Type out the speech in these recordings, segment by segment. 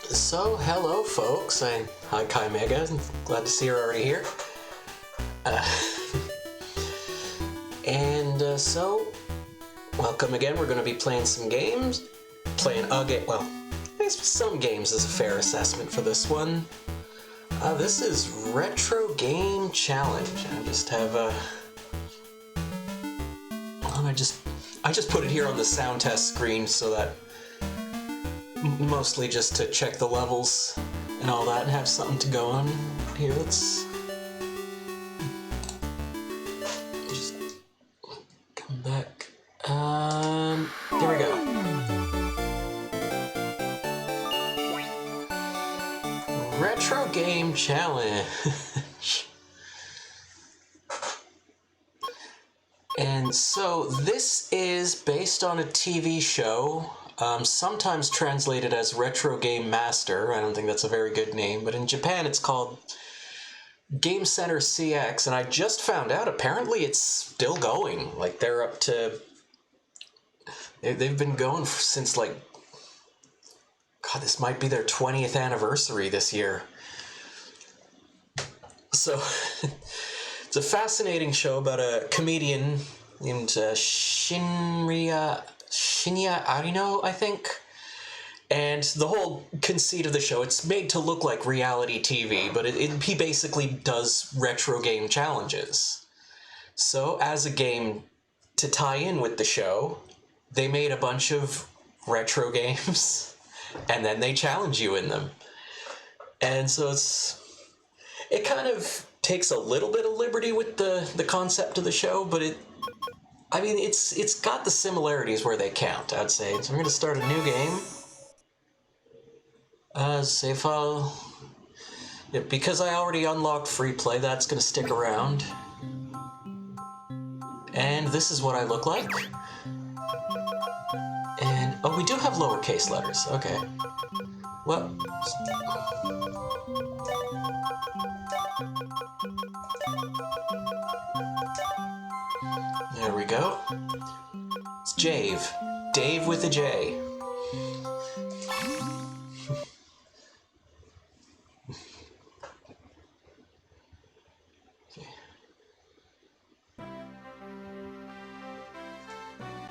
So, hello folks, hi Kai Mega, glad to see you're already here. So, welcome again, we're going to be playing some games. Well, I guess some games is a fair assessment for this one. This is Retro Game Challenge. I just have I just put it here on the sound test screen so that mostly just to check the levels and all that and have something to go on. Here, let's just come back. There we go. Retro Game Challenge. And so this is based on a TV show, sometimes translated as Retro Game Master. I don't think that's a very good name, but in Japan it's called Game Center CX, and I just found out apparently it's still going. Like they're up to... They've been going since like... God, this might be their 20th anniversary this year. So... It's a fascinating show about a comedian named Shinya Arino, I think. And the whole conceit of the show, it's made to look like reality TV, but he basically does retro game challenges. So as a game to tie in with the show, they made a bunch of retro games, and then they challenge you in them. And so it kind of takes a little bit of liberty with the concept of the show, but it's got the similarities where they count, I'd say. So I'm going to start a new game. Save file. Yeah, because I already unlocked free play, that's going to stick around. And this is what I look like. And, oh, we do have lowercase letters. Okay. Well... There we go. It's Jave. Dave with a J.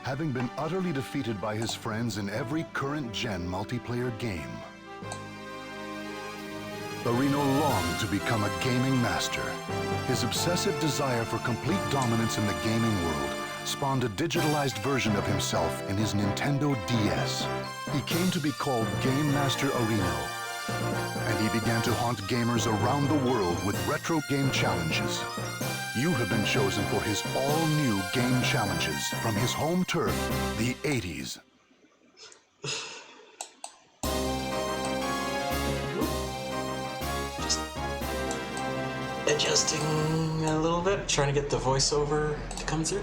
Having been utterly defeated by his friends in every current-gen multiplayer game, Arino longed to become a gaming master. His obsessive desire for complete dominance in the gaming world spawned a digitalized version of himself in his Nintendo DS. He came to be called Game Master Arino, and he began to haunt gamers around the world with retro game challenges. You have been chosen for his all-new game challenges from his home turf, the 80s. Adjusting a little bit, trying to get the voiceover to come through.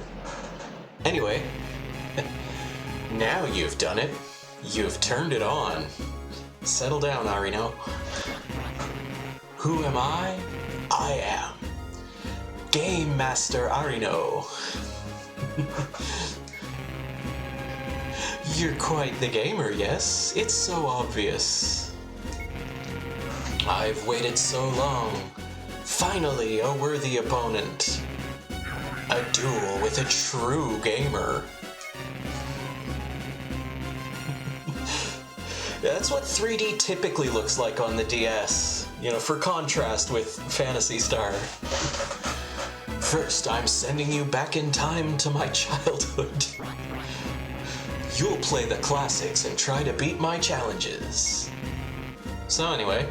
Anyway, now you've done it. You've turned it on. Settle down, Arino. Who am I? I am Game Master Arino. You're quite the gamer, yes? It's so obvious. I've waited so long. Finally, a worthy opponent. A duel with a true gamer. That's what 3D typically looks like on the DS, for contrast with Phantasy Star. First, I'm sending you back in time to my childhood. You'll play the classics and try to beat my challenges. So anyway...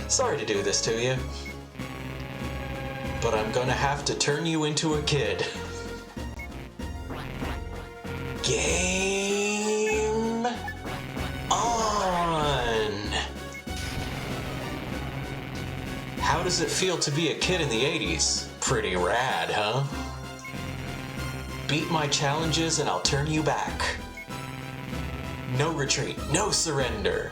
Sorry to do this to you, but I'm gonna have to turn you into a kid. Game on! How does it feel to be a kid in the 80s? Pretty rad, huh? Beat my challenges and I'll turn you back. No retreat, no surrender.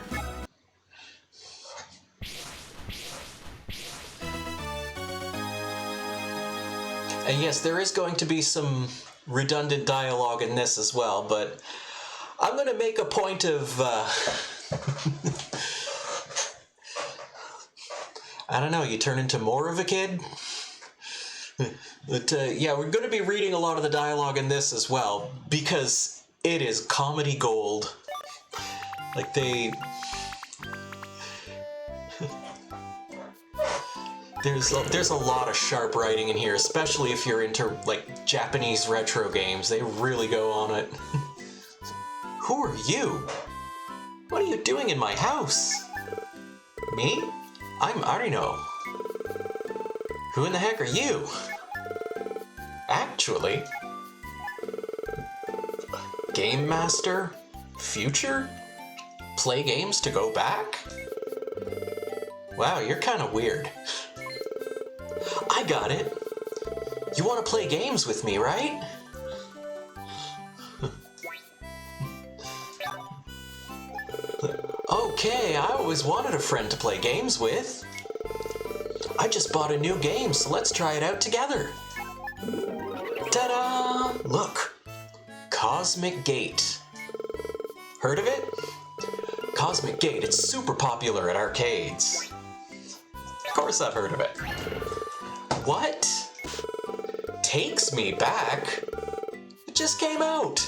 And yes, there is going to be some redundant dialogue in this as well, but I'm gonna make a point of, I don't know, you turn into more of a kid? But yeah, we're gonna be reading a lot of the dialogue in this as well, because it is comedy gold. Like, There's a lot of sharp writing in here, especially if you're into, like, Japanese retro games. They really go on it. Who are you? What are you doing in my house? Me? I'm Arino. Who in the heck are you? Actually... Game Master? Future? Play games to go back? Wow, you're kind of weird. I got it. You want to play games with me, right? Okay, I always wanted a friend to play games with. I just bought a new game, so let's try it out together. Ta-da! Look, Cosmic Gate. Heard of it? Cosmic Gate, it's super popular at arcades. Of course I've heard of it. What? Takes Me Back? It just came out.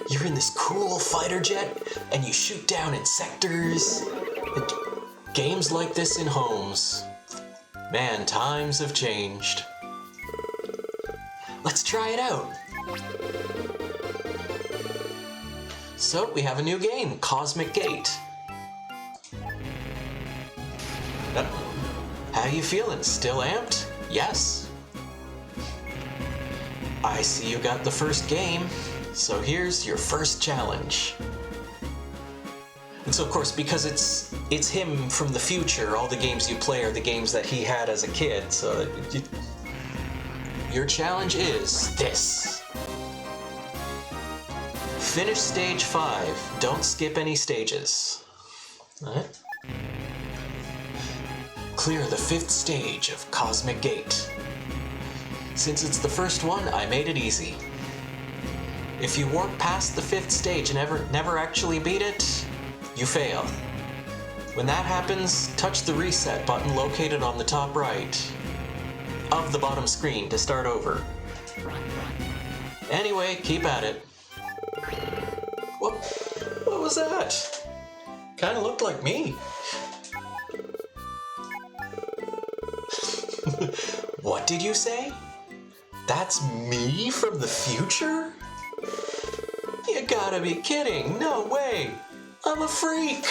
You're in this cool fighter jet and you shoot down insectors. And games like this in homes. Man, times have changed. Let's try it out. So we have a new game, Cosmic Gate. How you feeling? Still amped? Yes. I see you got the first game, so here's your first challenge. And so of course, because it's him from the future, all the games you play are the games that he had as a kid, so your challenge is this. Finish stage 5. Don't skip any stages. Alright. Clear the 5th stage of Cosmic Gate. Since it's the first one, I made it easy. If you work past the 5th stage and never actually beat it, you fail. When that happens, touch the reset button located on the top right of the bottom screen to start over. Anyway, keep at it. What was that? Kinda looked like me. What did you say? That's me from the future? You gotta be kidding, no way! I'm a freak!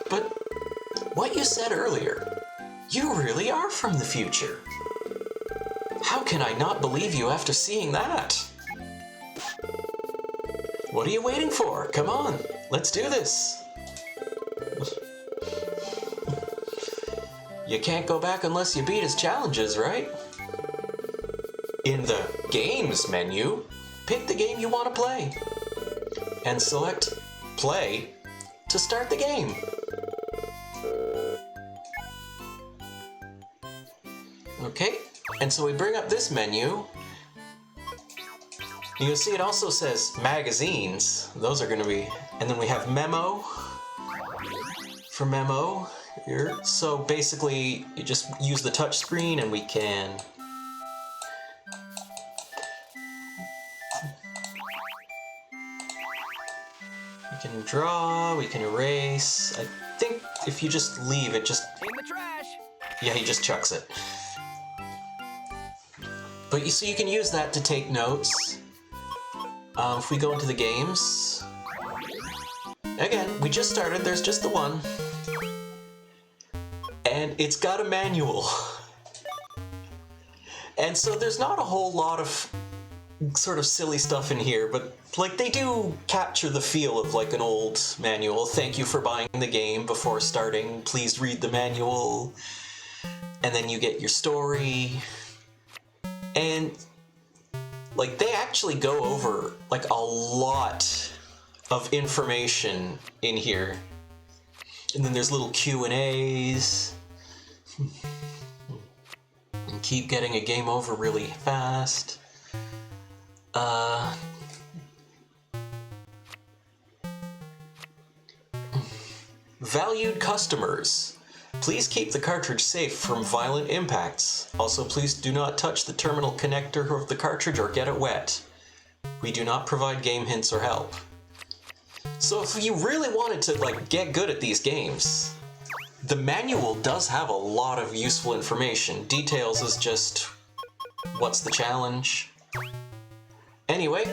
But what you said earlier, you really are from the future. How can I not believe you after seeing that? What are you waiting for? Come on, let's do this. You can't go back unless you beat his challenges, right? In the Games menu, pick the game you want to play. And select Play to start the game. Okay, and so we bring up this menu. You'll see it also says magazines. Those are going to be... And then we have memo for memo here. So basically, you just use the touch screen and we can... We can draw, we can erase. I think if you just leave it, just... In the trash! Yeah, he just chucks it. But so you can use that to take notes. If we go into the games... Again, we just started, there's just the one. And it's got a manual. And so there's not a whole lot of sort of silly stuff in here, but like they do capture the feel of like an old manual. Thank you for buying the game before starting. Please read the manual. And then you get your story. And like they actually go over like a lot of information in here. And then there's little Q&As. And keep getting a game over really fast. Valued customers, please keep the cartridge safe from violent impacts. Also, please do not touch the terminal connector of the cartridge or get it wet. We do not provide game hints or help. So if you really wanted to like get good at these games, the manual does have a lot of useful information. Details is just what's the challenge. Anyway,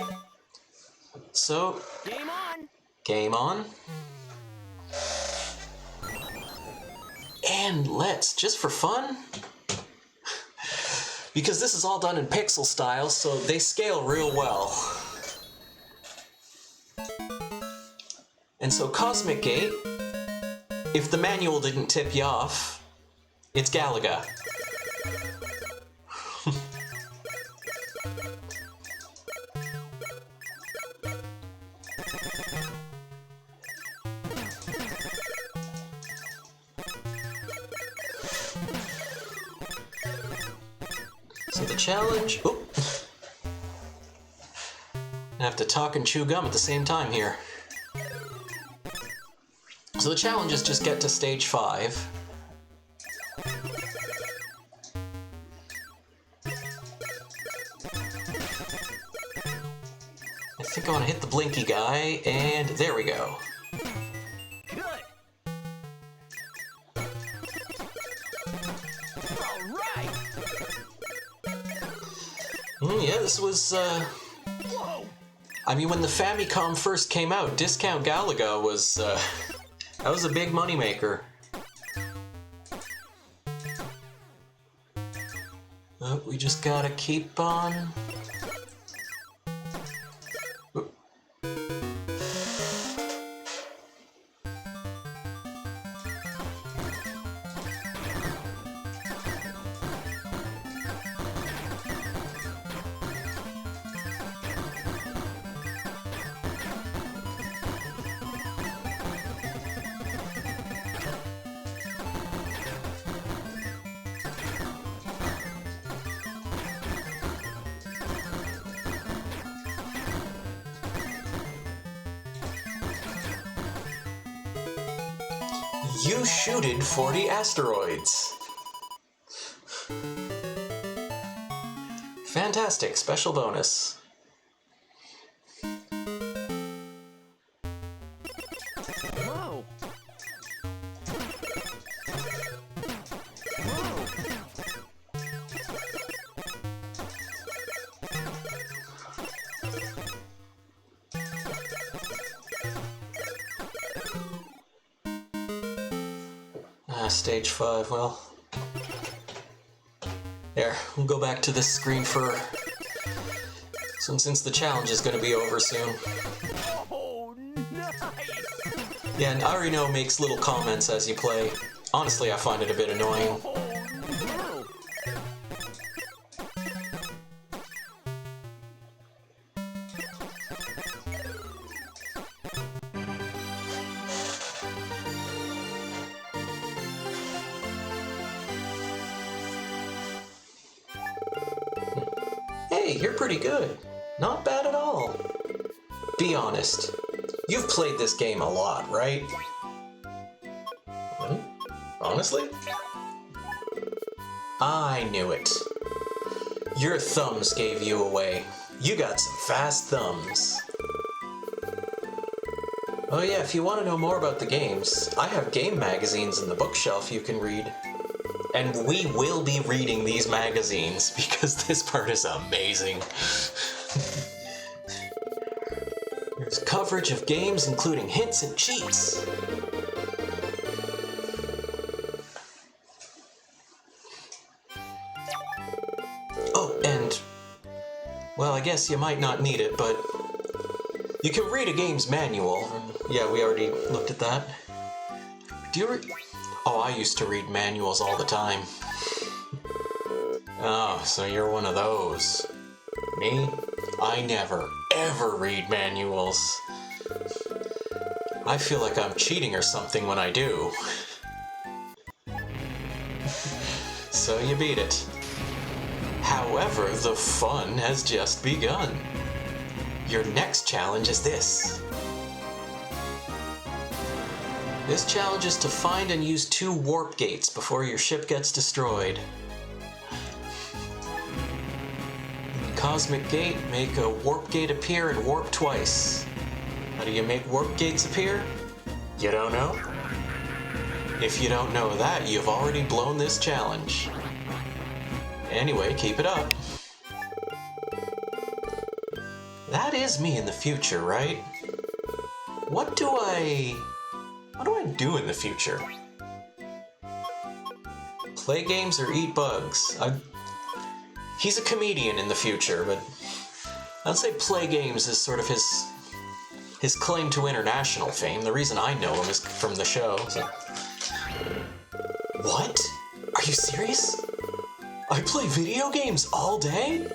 so Game on! game on. And let's, just for fun, because this is all done in pixel style, so they scale real well. And so Cosmic Gate, if the manual didn't tip you off, it's Galaga. So the challenge... Oop. I have to talk and chew gum at the same time here. So the challenge is just get to stage 5. I think I want to hit the blinky guy, and there we go. Good! Alright! Yeah, this was, Whoa! I mean, when the Famicom first came out, Discount Galaga was, that was a big moneymaker. Oh, we just gotta keep on... Oop. You shooted 40 asteroids. Fantastic, special bonus. Whoa! Whoa! Stage 5, well... There, we'll go back to this screen for... Since the challenge is going to be over soon. Oh, nice! Yeah, and Arino makes little comments as you play. Honestly, I find it a bit annoying. Oh, no! Hey, you're pretty good. Not bad at all. Be honest. You've played this game a lot, right? Hmm? Honestly? I knew it. Your thumbs gave you away. You got some fast thumbs. Oh yeah, if you want to know more about the games, I have game magazines in the bookshelf you can read. And we will be reading these magazines because this part is amazing. There's coverage of games including hints and cheats. Oh, and, well, I guess you might not need it, but you can read a game's manual. Yeah, we already looked at that. Do you Oh, I used to read manuals all the time. Oh, so you're one of those. Me? I never, ever read manuals. I feel like I'm cheating or something when I do. So you beat it. However, the fun has just begun. Your next challenge is this. This challenge is to find and use 2 warp gates before your ship gets destroyed. Cosmic Gate, make a warp gate appear and warp twice. How do you make warp gates appear? You don't know? If you don't know that, you've already blown this challenge. Anyway, keep it up. That is me in the future, right? What do I do in the future? Play games or eat bugs? He's a comedian in the future, but I'd say play games is sort of his claim to international fame. The reason I know him is from the show. So. What? Are you serious? I play video games all day?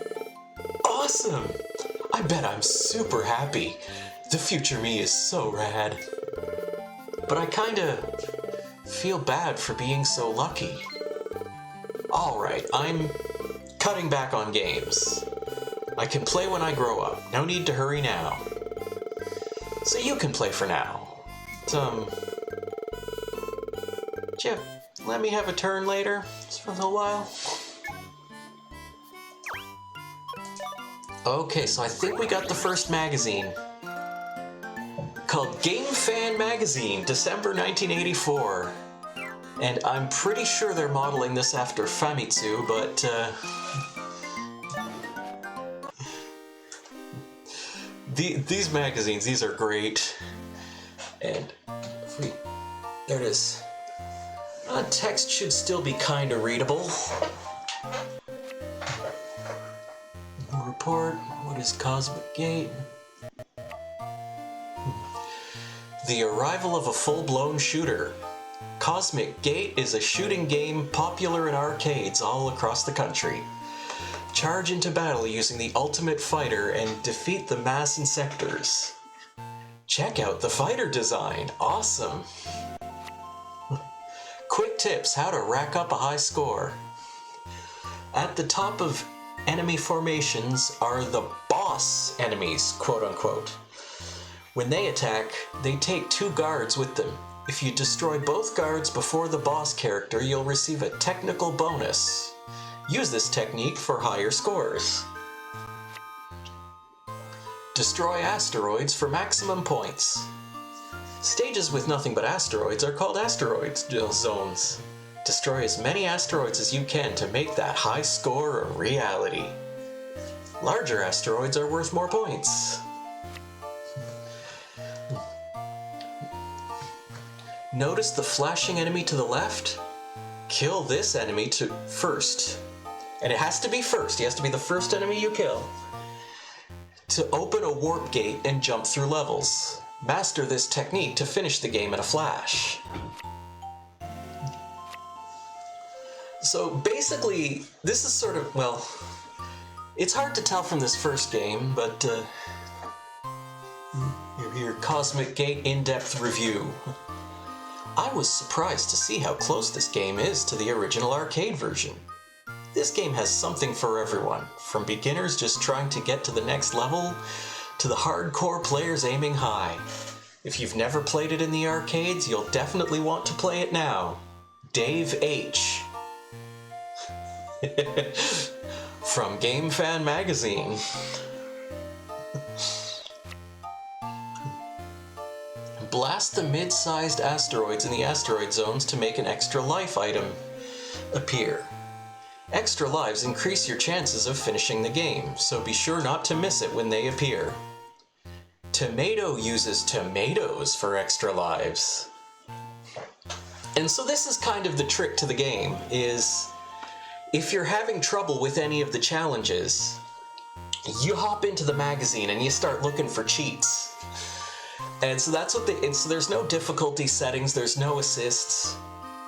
Awesome! I bet I'm super happy. The future me is so rad. But I kinda feel bad for being so lucky. Alright, I'm cutting back on games. I can play when I grow up. No need to hurry now. So you can play for now. Jeff, let me have a turn later, just for a little while. Okay, so I think we got the first magazine. Called Game Fan Magazine, December 1984. And I'm pretty sure they're modeling this after Famitsu, but these magazines, these are great. And there it is. Text should still be kind of readable. Report, what is Cosmic Gate? The arrival of a full-blown shooter. Cosmic Gate is a shooting game popular in arcades all across the country. Charge into battle using the Ultimate Fighter and defeat the mass insectors. Check out the fighter design. Awesome. Quick tips how to rack up a high score. At the top of enemy formations are the boss enemies, quote unquote. When they attack, they take 2 guards with them. If you destroy both guards before the boss character, you'll receive a technical bonus. Use this technique for higher scores. Destroy asteroids for maximum points. Stages with nothing but asteroids are called asteroid zones. Destroy as many asteroids as you can to make that high score a reality. Larger asteroids are worth more points. Notice the flashing enemy to the left? Kill this enemy first. And it has to be first. He has to be the first enemy you kill. To open a warp gate and jump through levels. Master this technique to finish the game in a flash. So basically, this is sort of, well, it's hard to tell from this first game, but your Cosmic Gate in-depth review. I was surprised to see how close this game is to the original arcade version. This game has something for everyone, from beginners just trying to get to the next level, to the hardcore players aiming high. If you've never played it in the arcades, you'll definitely want to play it now. Dave H. From Game Fan Magazine. Blast the mid-sized asteroids in the asteroid zones to make an extra life item appear. Extra lives increase your chances of finishing the game, so be sure not to miss it when they appear. Tomato uses tomatoes for extra lives. And so this is kind of the trick to the game, is if you're having trouble with any of the challenges, you hop into the magazine and you start looking for cheats. And so that's what and so there's no difficulty settings, there's no assists,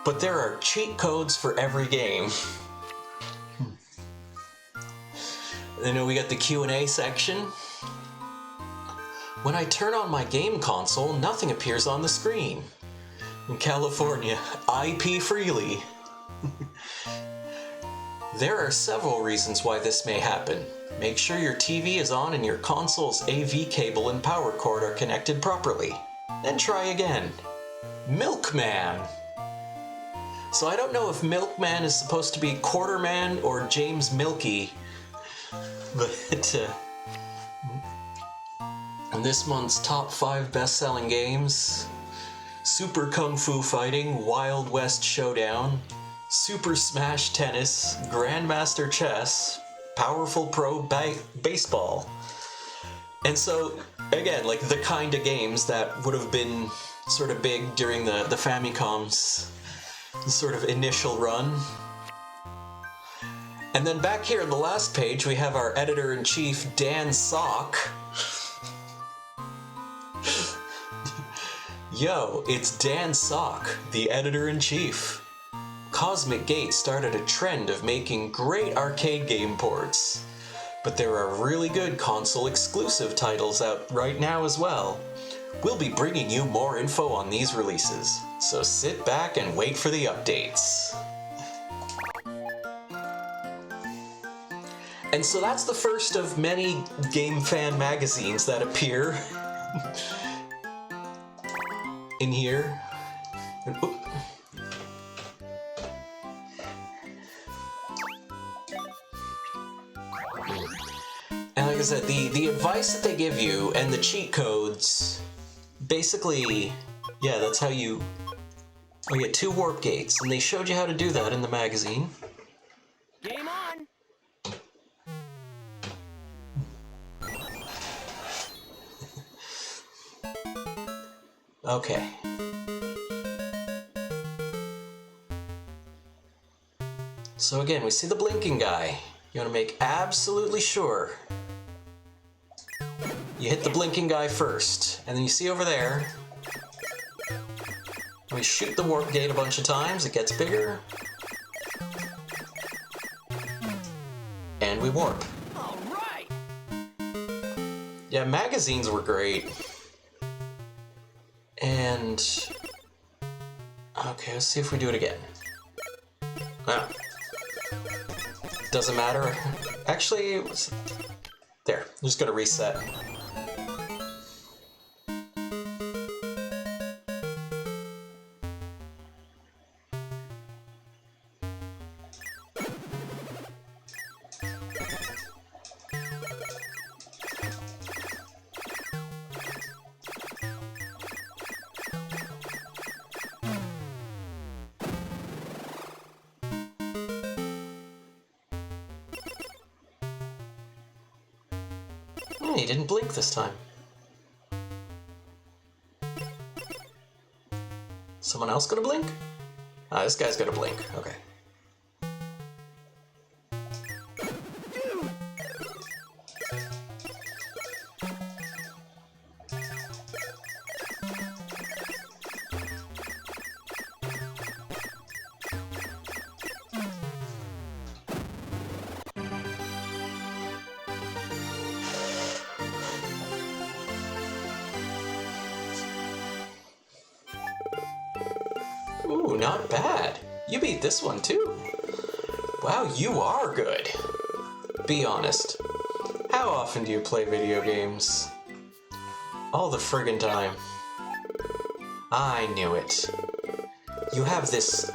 but there are cheat codes for every game. Then we got the Q&A section. When I turn on my game console, nothing appears on the screen. In California, IP freely. There are several reasons why this may happen. Make sure your TV is on and your console's AV cable and power cord are connected properly. Then try again. Milkman. So I don't know if Milkman is supposed to be Quarterman or James Milky, but in this month's top 5 best-selling games: Super Kung Fu Fighting, Wild West Showdown, Super Smash Tennis, Grandmaster Chess, Powerful Pro Baseball. And so, again, like the kind of games that would have been sort of big during the Famicom's sort of initial run. And then back here on the last page, we have our editor-in-chief, Dan Sock. Yo, it's Dan Sock, the editor-in-chief. Cosmic Gate started a trend of making great arcade game ports, but there are really good console-exclusive titles out right now as well. We'll be bringing you more info on these releases, so sit back and wait for the updates. And so that's the first of many Game Fan magazines that appear in here. And like I said, the advice that they give you and the cheat codes, basically, yeah, that's how you get 2 warp gates, and they showed you how to do that in the magazine. Game on! Okay. So again, we see the blinking guy. You want to make absolutely sure you hit the blinking guy first, and then you see over there, we shoot the warp gate a bunch of times, it gets bigger, and we warp. All right! Yeah, magazines were great. And okay, let's see if we do it again. Ah. Doesn't matter. Actually, it was there. I'm just gonna reset. He didn't blink this time. Someone else gonna blink? Ah, this guy's gonna blink. Okay. Ooh, not bad. You beat this one too. Wow, you are good. Be honest. How often do you play video games? All the friggin' time. I knew it. You have this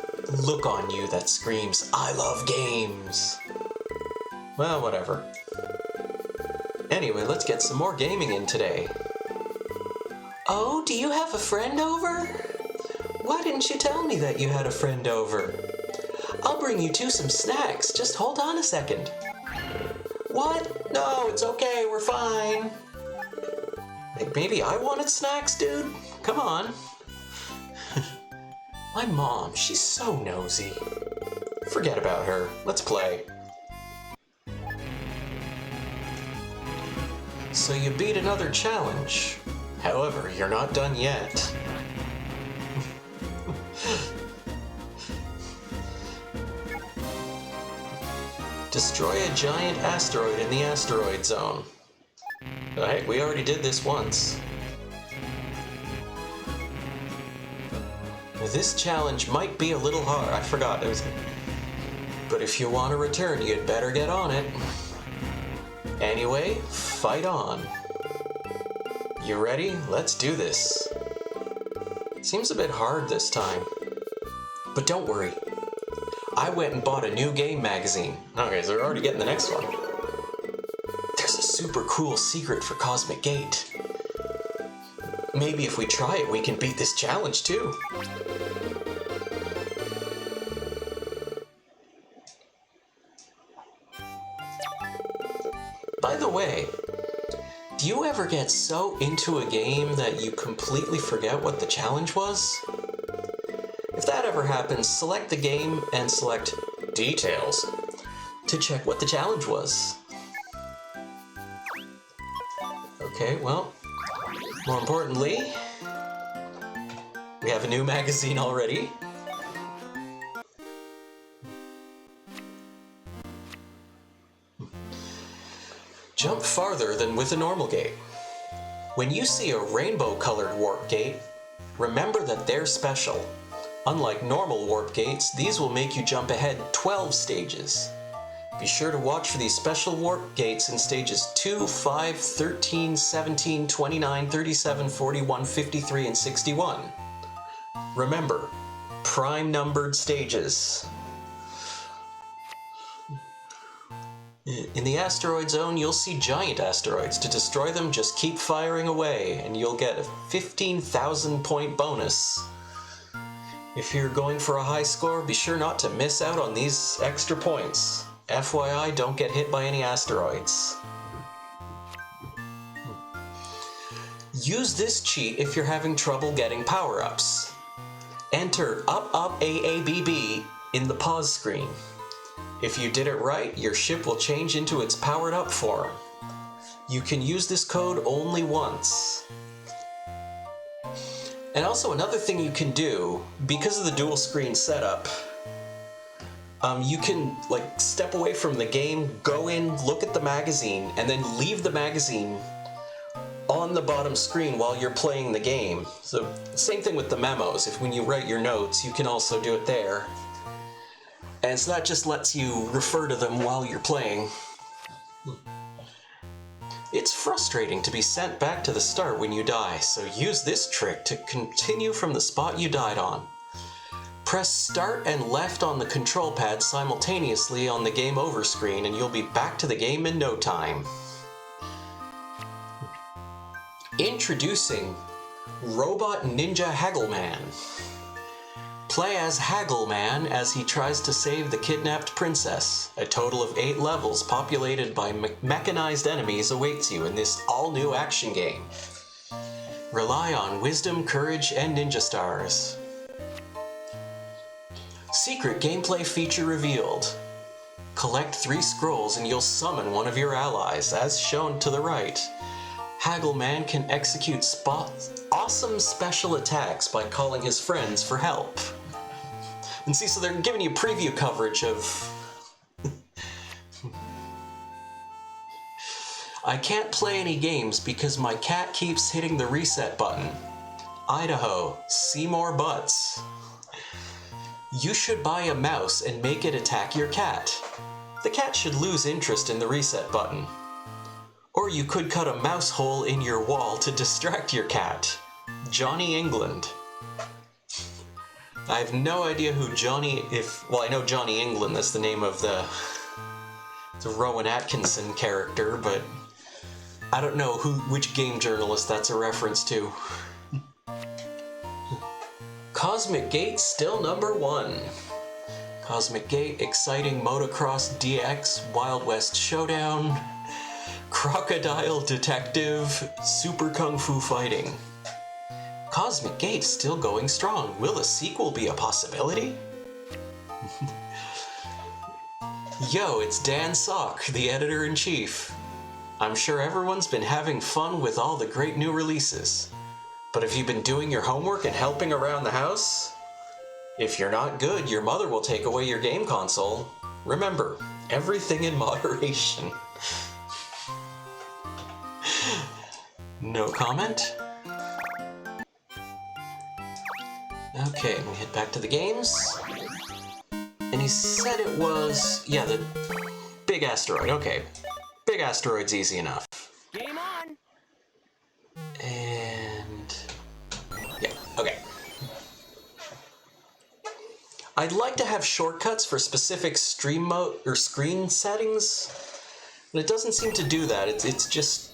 look on you that screams, I love games. Well, whatever. Anyway, let's get some more gaming in today. Oh, do you have a friend over? Why didn't you tell me that you had a friend over? I'll bring you two some snacks. Just hold on a second. What? No, it's okay. We're fine. Like, maybe I wanted snacks, dude? Come on. My mom, she's so nosy. Forget about her. Let's play. So you beat another challenge. However, you're not done yet. Destroy a giant asteroid in the asteroid zone. Oh, hey, we already did this once. This challenge might be a little hard. I forgot. But if you want to return, you'd better get on it. Anyway, fight on. You ready? Let's do this. Seems a bit hard this time. But don't worry. I went and bought a new game magazine. Okay, so we're already getting the next one. There's a super cool secret for Cosmic Gate. Maybe if we try it, we can beat this challenge too. By the way, do you ever get so into a game that you completely forget what the challenge was? If that ever happens, select the game and select Details to check what the challenge was. Okay, well, more importantly, we have a new magazine already. Jump farther than with a normal gate. When you see a rainbow-colored warp gate, remember that they're special. Unlike normal warp gates, these will make you jump ahead 12 stages. Be sure to watch for these special warp gates in stages 2, 5, 13, 17, 29, 37, 41, 53, and 61. Remember, prime-numbered stages. In the asteroid zone, you'll see giant asteroids. To destroy them, just keep firing away, and you'll get a 15,000 point bonus. If you're going for a high score, be sure not to miss out on these extra points. FYI, don't get hit by any asteroids. Use this cheat if you're having trouble getting power-ups. Enter up AABB in the pause screen. If you did it right, your ship will change into its powered-up form. You can use this code only once. And also another thing you can do, because of the dual screen setup, you can step away from the game, go in, look at the magazine, and then leave the magazine on the bottom screen while you're playing the game. So same thing with the memos. If when you write your notes, you can also do it there. And so that just lets you refer to them while you're playing. It's frustrating to be sent back to the start when you die, so use this trick to continue from the spot you died on. Press start and left on the control pad simultaneously on the game over screen and you'll be back to the game in no time. Introducing Robot Ninja Haggleman. Play as Haggleman as he tries to save the kidnapped princess. A total of 8 levels populated by mechanized enemies awaits you in this all-new action game. Rely on wisdom, courage, and ninja stars. Secret gameplay feature revealed. Collect 3 scrolls and you'll summon one of your allies, as shown to the right. Haggleman can execute awesome special attacks by calling his friends for help. And see, so they're giving you preview coverage of... I can't play any games because my cat keeps hitting the reset button. Idaho, see more butts. You should buy a mouse and make it attack your cat. The cat should lose interest in the reset button. Or you could cut a mouse hole in your wall to distract your cat. Johnny England. I have no idea who well, I know Johnny England, that's the name of the Rowan Atkinson character, but I don't know which game journalist that's a reference to. Cosmic Gate still number 1. Cosmic Gate, exciting Motocross DX, Wild West Showdown, Crocodile Detective, Super Kung Fu Fighting. Cosmic Gate still going strong. Will a sequel be a possibility? Yo, it's Dan Sock, the editor-in-chief. I'm sure everyone's been having fun with all the great new releases. But have you been doing your homework and helping around the house? If you're not good, your mother will take away your game console. Remember, everything in moderation. No comment? Okay, we head back to the games. And he said it was, yeah, the big asteroid, okay. big asteroid's easy enough. Game on. And yeah, okay. I'd like to have shortcuts for specific stream mode or screen settings, but it doesn't seem to do that. It's just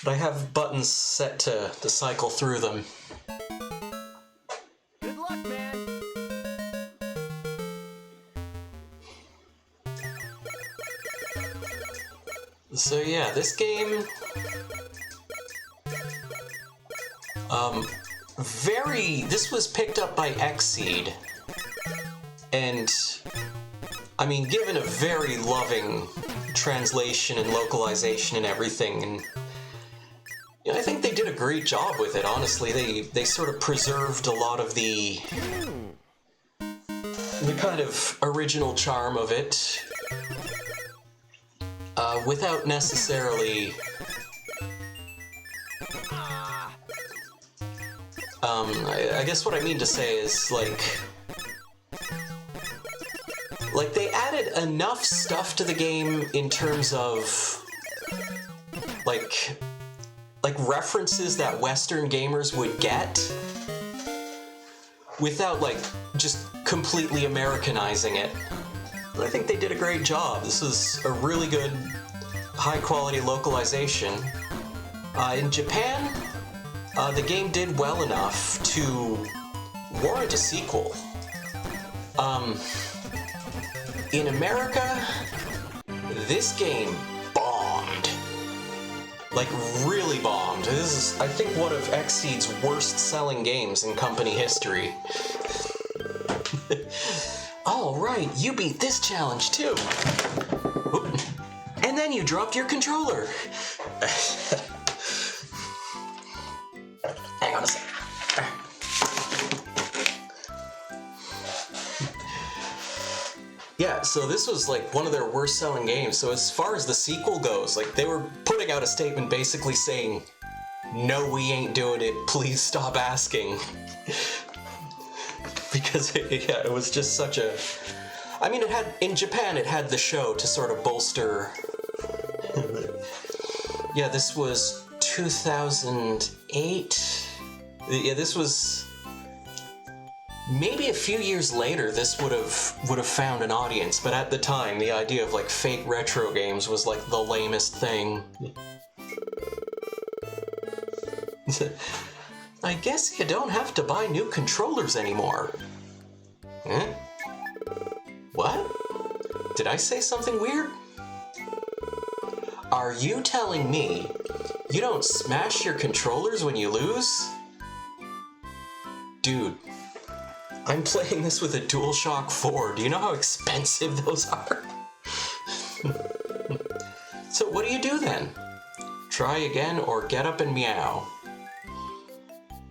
I have buttons set to cycle through them. Good luck, man. So yeah, this game, this was picked up by Xseed, and I mean, given a very loving translation and localization and everything, and you know, I think they did a great job with it, honestly. They sort of preserved a lot of the kind of original charm of it, without necessarily I guess what I mean to say is like they added enough stuff to the game in terms of like references that Western gamers would get without like just completely Americanizing it. I think they did a great job. This is a really good high quality localization. In Japan, the game did well enough to warrant a sequel. In America, this game bombed. Like, really bombed. This is, I think, one of Xseed's worst selling games in company history. All right, you beat this challenge too. Oop. And then you dropped your controller. Hang on a sec. Yeah, so this was like one of their worst selling games. So as far as the sequel goes, like they were putting out a statement basically saying, "No, we ain't doing it. Please stop asking." Because it was just such a... I mean, in Japan, it had the show to sort of bolster... Yeah, this was 2008? Yeah, this was... Maybe a few years later, this would have found an audience, but at the time, the idea of like fake retro games was like the lamest thing. I guess you don't have to buy new controllers anymore. Huh? What? Did I say something weird? Are you telling me you don't smash your controllers when you lose? Dude, I'm playing this with a DualShock 4. Do you know how expensive those are? So what do you do then? Try again or get up and meow?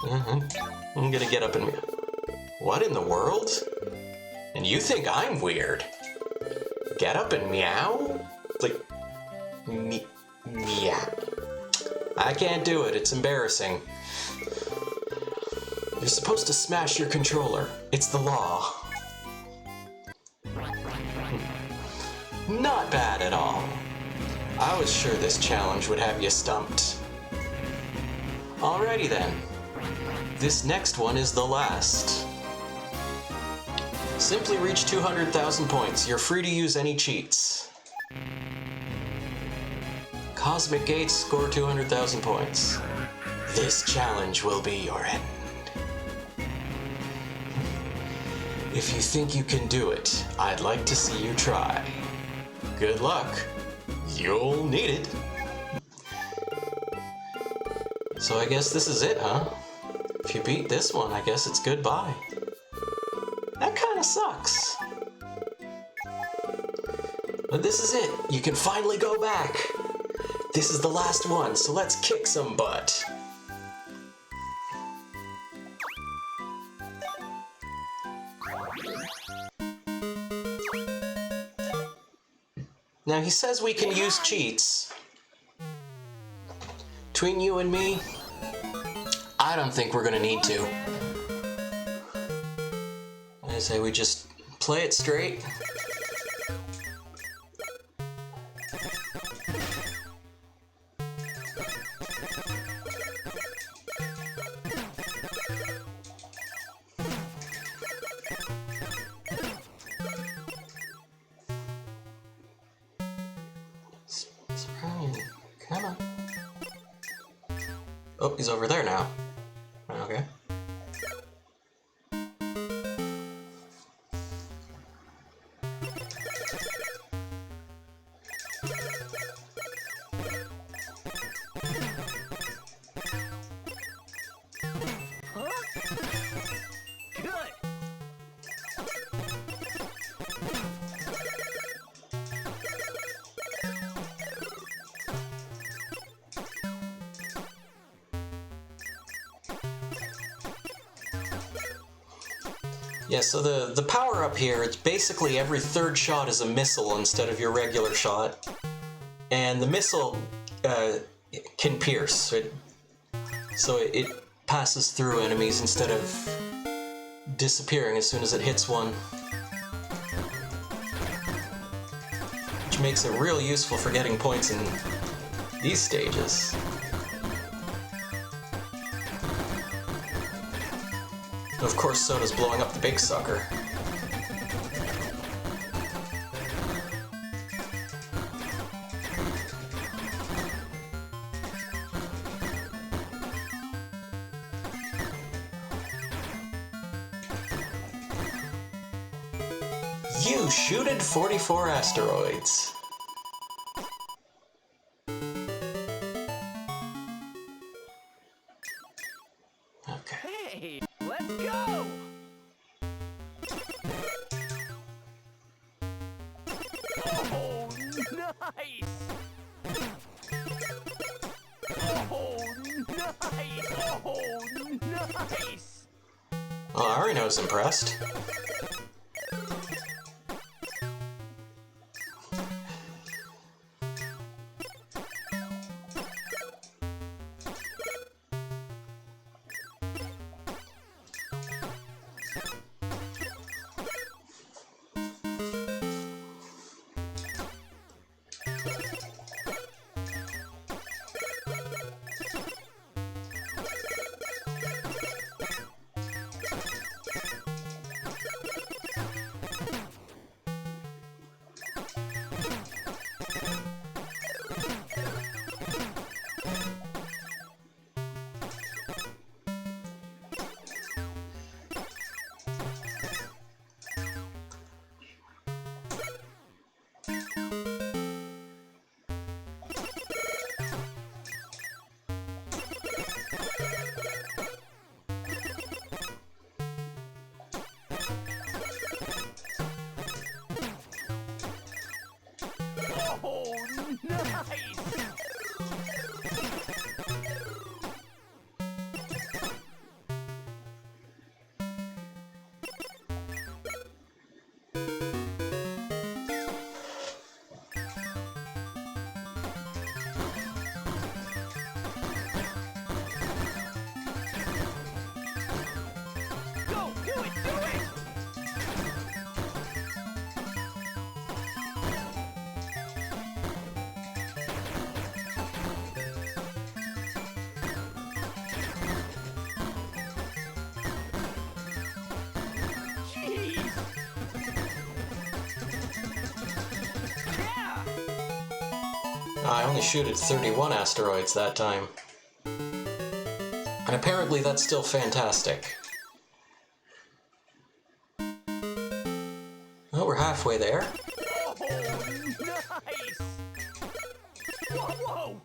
I'm gonna get up and meow. What in the world? And you think I'm weird? Get up and meow? Like, meow. I can't do it, it's embarrassing. You're supposed to smash your controller. It's the law. Not bad at all. I was sure this challenge would have you stumped. Alrighty then. This next one is the last. Simply reach 200,000 points. You're free to use any cheats. Cosmic Gates, score 200,000 points. This challenge will be your end. If you think you can do it, I'd like to see you try. Good luck. You'll need it. So I guess this is it, huh? If you beat this one, I guess it's goodbye. That kinda sucks. But this is it. You can finally go back. This is the last one, so let's kick some butt. Now he says we can use cheats. Between you and me, I don't think we're gonna need to. I say we just play it straight. Come on. Oh, he's over there now. Okay. Good. Yeah, so the power-up here, it's basically every third shot is a missile instead of your regular shot. And the missile can pierce. So it passes through enemies instead of disappearing as soon as it hits one. Which makes it real useful for getting points in these stages. Of course, so does blowing up the big sucker. You shooted 44 asteroids. Okay. Hey, let's go. Oh, nice. Oh, nice. Oh, nice. Well, Arino's impressed. Oh, nice. Go, do it, do it. Jeez. Yeah. I only shooted 31 asteroids that time. And apparently that's still fantastic. Well, we're halfway there. Oh, nice. Whoa, whoa.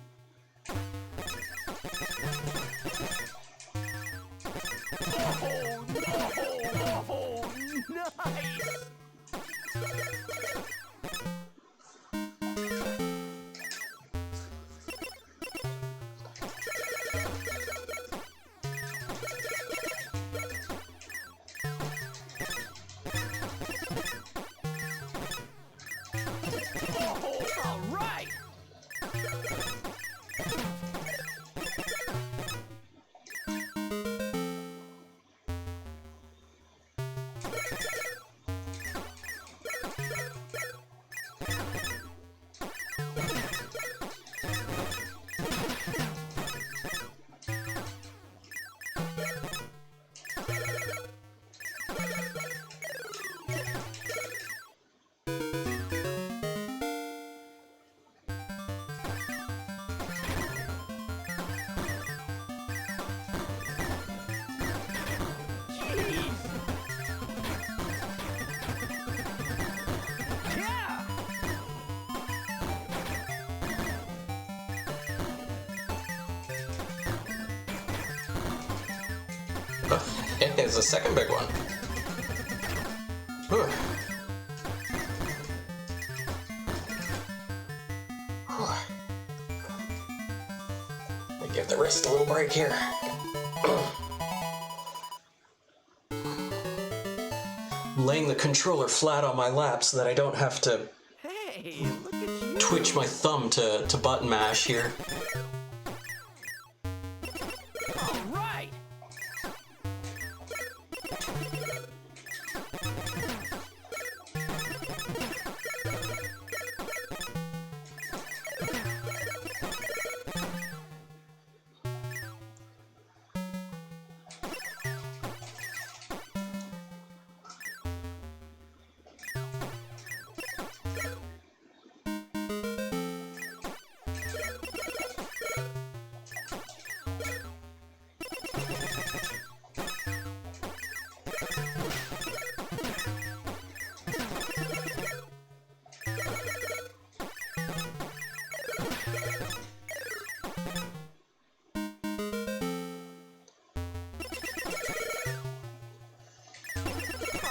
Oh, nice. Oh, all right. There's a second big one. Whew. Let me give the wrist a little break here. I'm laying the controller flat on my lap so that I don't have to Hey, look at you. twitch my thumb to button mash here. All right.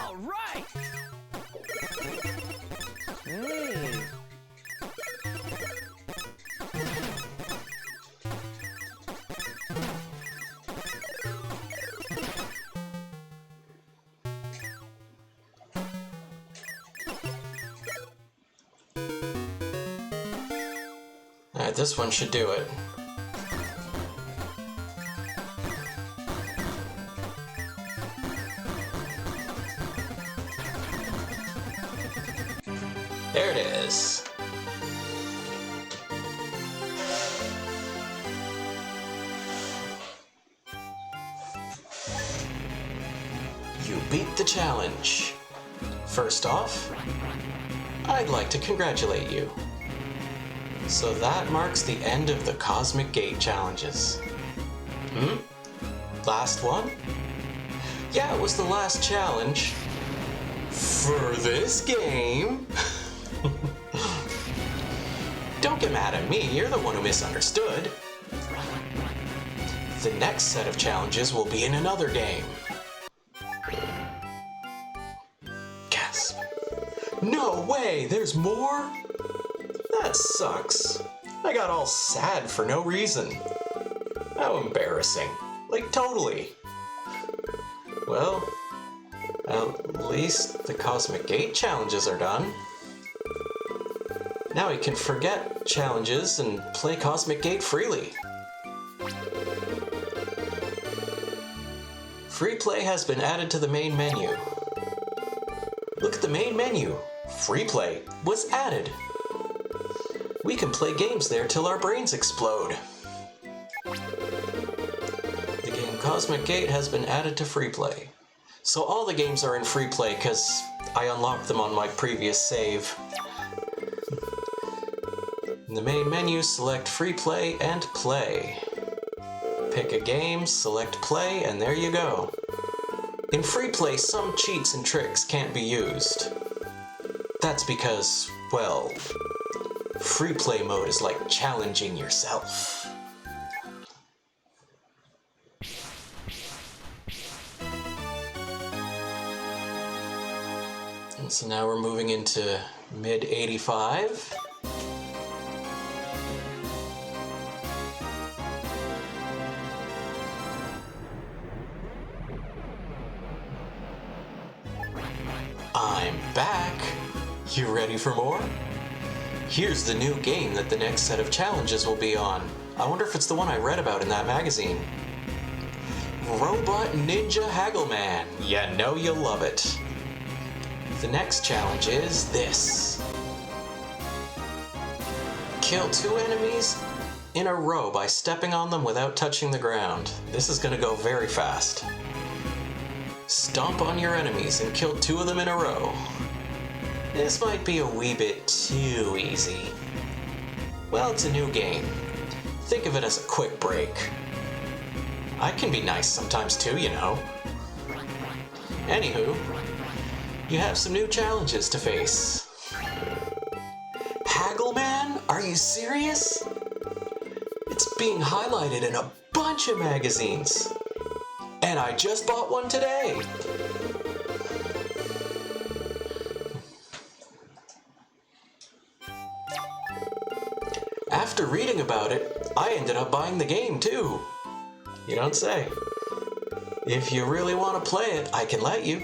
All right. Hey. Alright, this one should do it. There it is. You beat the challenge. First off, I'd like to congratulate you. So that marks the end of the Cosmic Gate challenges. Last one? Yeah, it was the last challenge. For this game. Don't get mad at me, you're the one who misunderstood. The next set of challenges will be in another game. Gasp. No way, there's more? That sucks. I got all sad for no reason. How embarrassing. Like, totally. Well, at least the Cosmic Gate challenges are done. Now we can forget challenges and play Cosmic Gate freely. Free play has been added to the main menu. Look at the main menu. Free play was added. We can play games there till our brains explode. The game Cosmic Gate has been added to free play. So all the games are in free play because I unlocked them on my previous save. In the main menu, select free play and play. Pick a game, select play, and there you go. In free play, some cheats and tricks can't be used. That's because, well, free play mode is like challenging yourself. And so now we're moving into mid 85. I'm back. You ready for more? Here's the new game that the next set of challenges will be on. I wonder if it's the one I read about in that magazine. Robot Ninja Haggleman. You know you'll love it. The next challenge is this. Kill 2 enemies in a row by stepping on them without touching the ground. This is going to go very fast. Stomp on your enemies and kill 2 of them in a row. This might be a wee bit too easy. Well, it's a new game. Think of it as a quick break. I can be nice sometimes too, you know. Anywho, you have some new challenges to face. Haggleman? Are you serious? It's being highlighted in a bunch of magazines. And I just bought one today! After reading about it, I ended up buying the game too. You don't say. If you really want to play it, I can let you.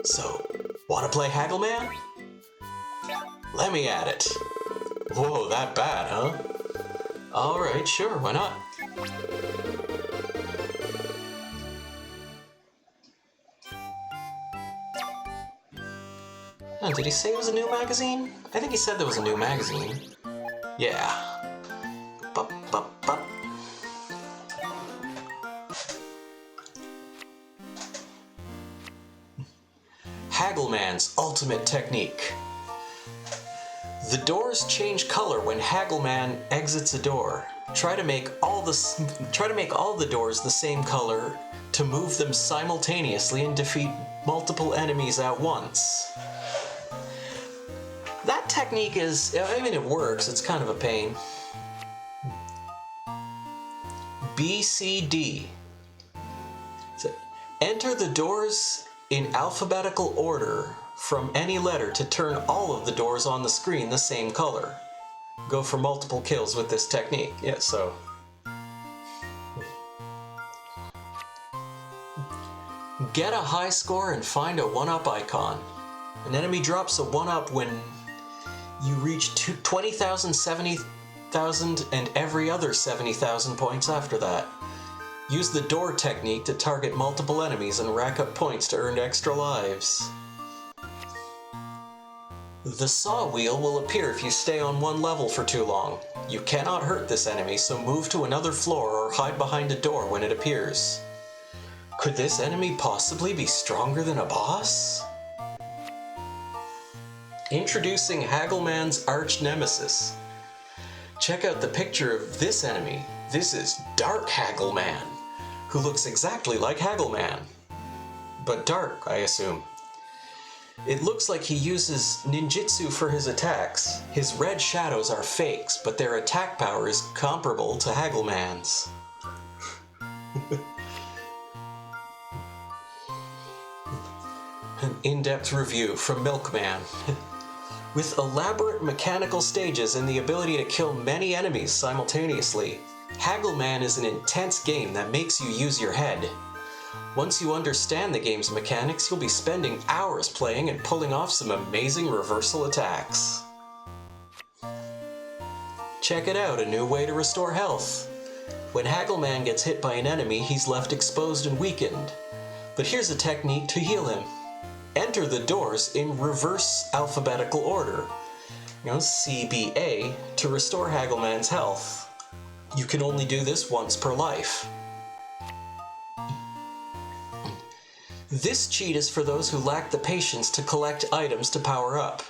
So, want to play Haggleman? Let me at it. Whoa, that bad, huh? Alright, sure, why not? Oh, did he say it was a new magazine? I think he said there was a new magazine. Yeah. Bup, bup, bup. Haggleman's ultimate technique. The doors change color when Haggleman exits a door. Try to make all the doors the same color to move them simultaneously and defeat multiple enemies at once. That technique is, I mean, it works, it's kind of a pain. BCD. So, enter the doors in alphabetical order from any letter to turn all of the doors on the screen the same color. Go for multiple kills with this technique. Yeah, so. Get a high score and find a 1-up icon. An enemy drops a 1-up when you reach 20,000, 70,000, and every other 70,000 points after that. Use the door technique to target multiple enemies and rack up points to earn extra lives. The saw wheel will appear if you stay on one level for too long. You cannot hurt this enemy, so move to another floor or hide behind a door when it appears. Could this enemy possibly be stronger than a boss? Introducing Haggleman's arch nemesis. Check out the picture of this enemy. This is Dark Haggleman, who looks exactly like Haggleman. But dark, I assume. It looks like he uses ninjutsu for his attacks. His red shadows are fakes, but their attack power is comparable to Haggleman's. An in-depth review from Milkman. With elaborate mechanical stages and the ability to kill many enemies simultaneously, Haggleman is an intense game that makes you use your head. Once you understand the game's mechanics, you'll be spending hours playing and pulling off some amazing reversal attacks. Check it out, a new way to restore health. When Haggleman gets hit by an enemy, he's left exposed and weakened. But here's a technique to heal him. Enter the doors in reverse alphabetical order. CBA, to restore Haggleman's health. You can only do this once per life. This cheat is for those who lack the patience to collect items to power up.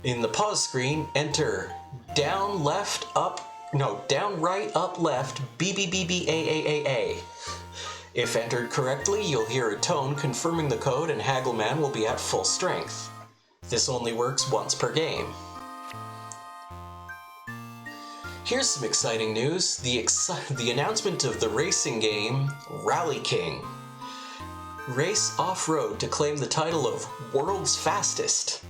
In the pause screen, enter down, left, up, no, down, right, up, left, BBBBAAAA. If entered correctly, you'll hear a tone confirming the code and Haggleman will be at full strength. This only works once per game. Here's some exciting news, the announcement of the racing game Rally King. Race off-road to claim the title of World's Fastest.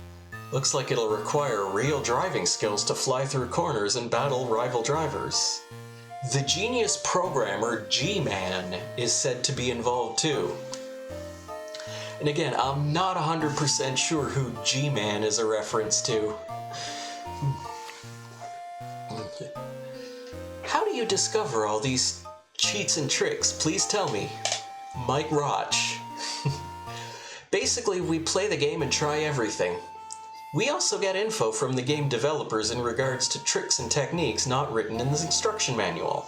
Looks like it'll require real driving skills to fly through corners and battle rival drivers. The genius programmer G-Man is said to be involved too. And again, I'm not 100% sure who G-Man is a reference to. How do you discover all these cheats and tricks? Please tell me. Mike Roch. Basically, we play the game and try everything. We also get info from the game developers in regards to tricks and techniques not written in the instruction manual.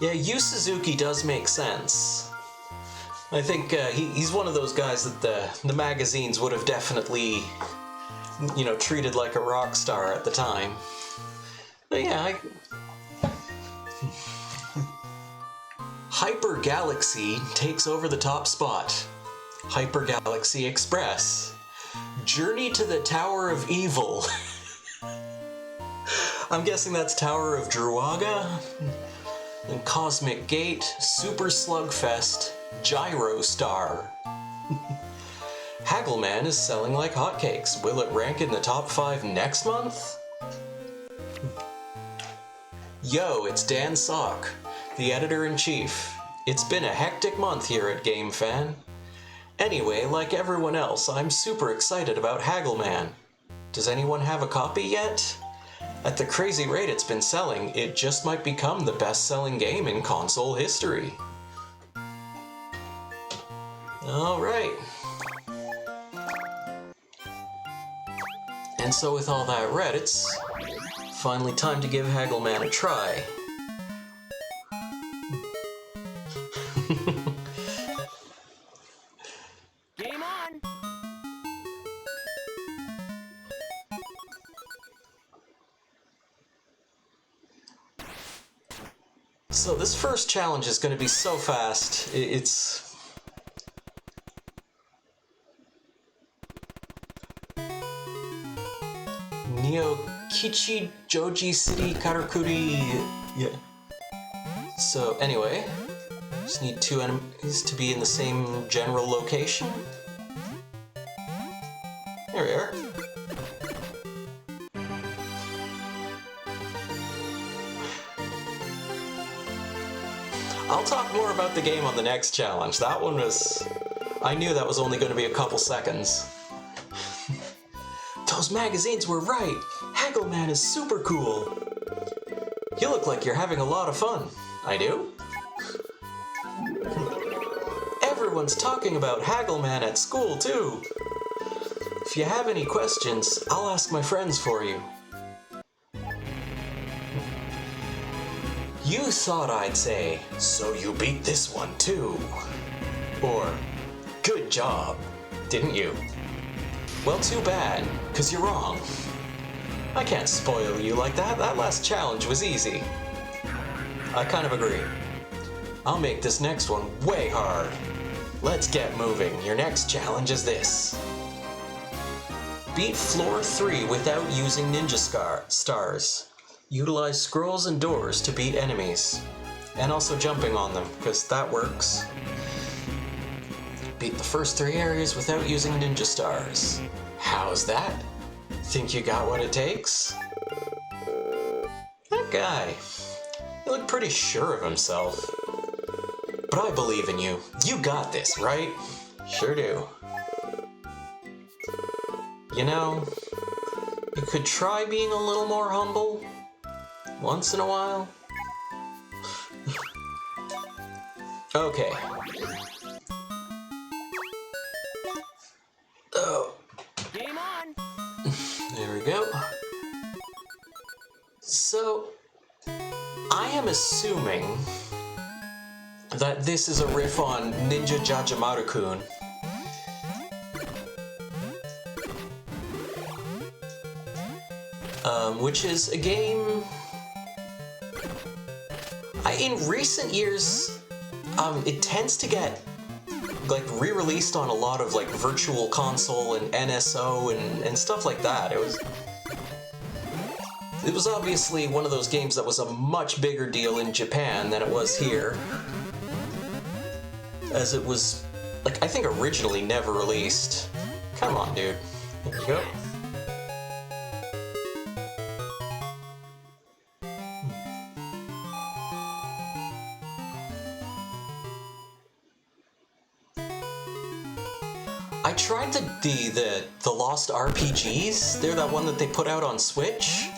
Yeah, Yu Suzuki does make sense. I think he's one of those guys that the magazines would have definitely, treated like a rock star at the time. But yeah, Hyper Galaxy takes over the top spot. Hyper Galaxy Express. Journey to the Tower of Evil. I'm guessing that's Tower of Druaga? and Cosmic Gate, Super Slugfest, Gyro Star. Haggleman is selling like hotcakes. Will it rank in the top 5 next month? Yo, it's Dan Sock, the editor-in-chief. It's been a hectic month here at GameFan. Anyway, like everyone else, I'm super excited about Haggleman. Does anyone have a copy yet? At the crazy rate it's been selling, it just might become the best-selling game in console history. Alright. And so with all that read, it's finally time to give Haggleman a try. Game on! So this first challenge is going to be so fast, it's... Neokichi Joji City Karakuri... Yeah. So anyway, just need 2 enemies to be in the same general location. There we are. I'll talk more about the game on the next challenge. That one was... I knew that was only going to be a couple seconds. Those magazines were right! Haggleman is super cool! You look like you're having a lot of fun. I do? Everyone's talking about Haggleman at school, too! If you have any questions, I'll ask my friends for you. You thought I'd say, so you beat this one too. Or, good job, didn't you? Well, too bad, 'cause you're wrong. I can't spoil you like that. That last challenge was easy. I kind of agree. I'll make this next one way hard. Let's get moving. Your next challenge is this. Beat floor 3 without using ninja stars. Utilize scrolls and doors to beat enemies. And also jumping on them, because that works. Beat the first 3 areas without using ninja stars. How's that? Think you got what it takes? That guy. He looked pretty sure of himself. But I believe in you. You got this, right? Sure do. You know, you could try being a little more humble. Once in a while. Okay. Oh. Game on! There we go. So, I am assuming that this is a riff on Ninja Jajamaru-kun. Which is a game... in recent years, it tends to get like re-released on a lot of like virtual console and NSO and stuff like that. It was obviously one of those games that was a much bigger deal in Japan than it was here, as it was like I think originally never released. Come on, dude. There we go. I tried the Lost RPGs. They're that one that they put out on Switch.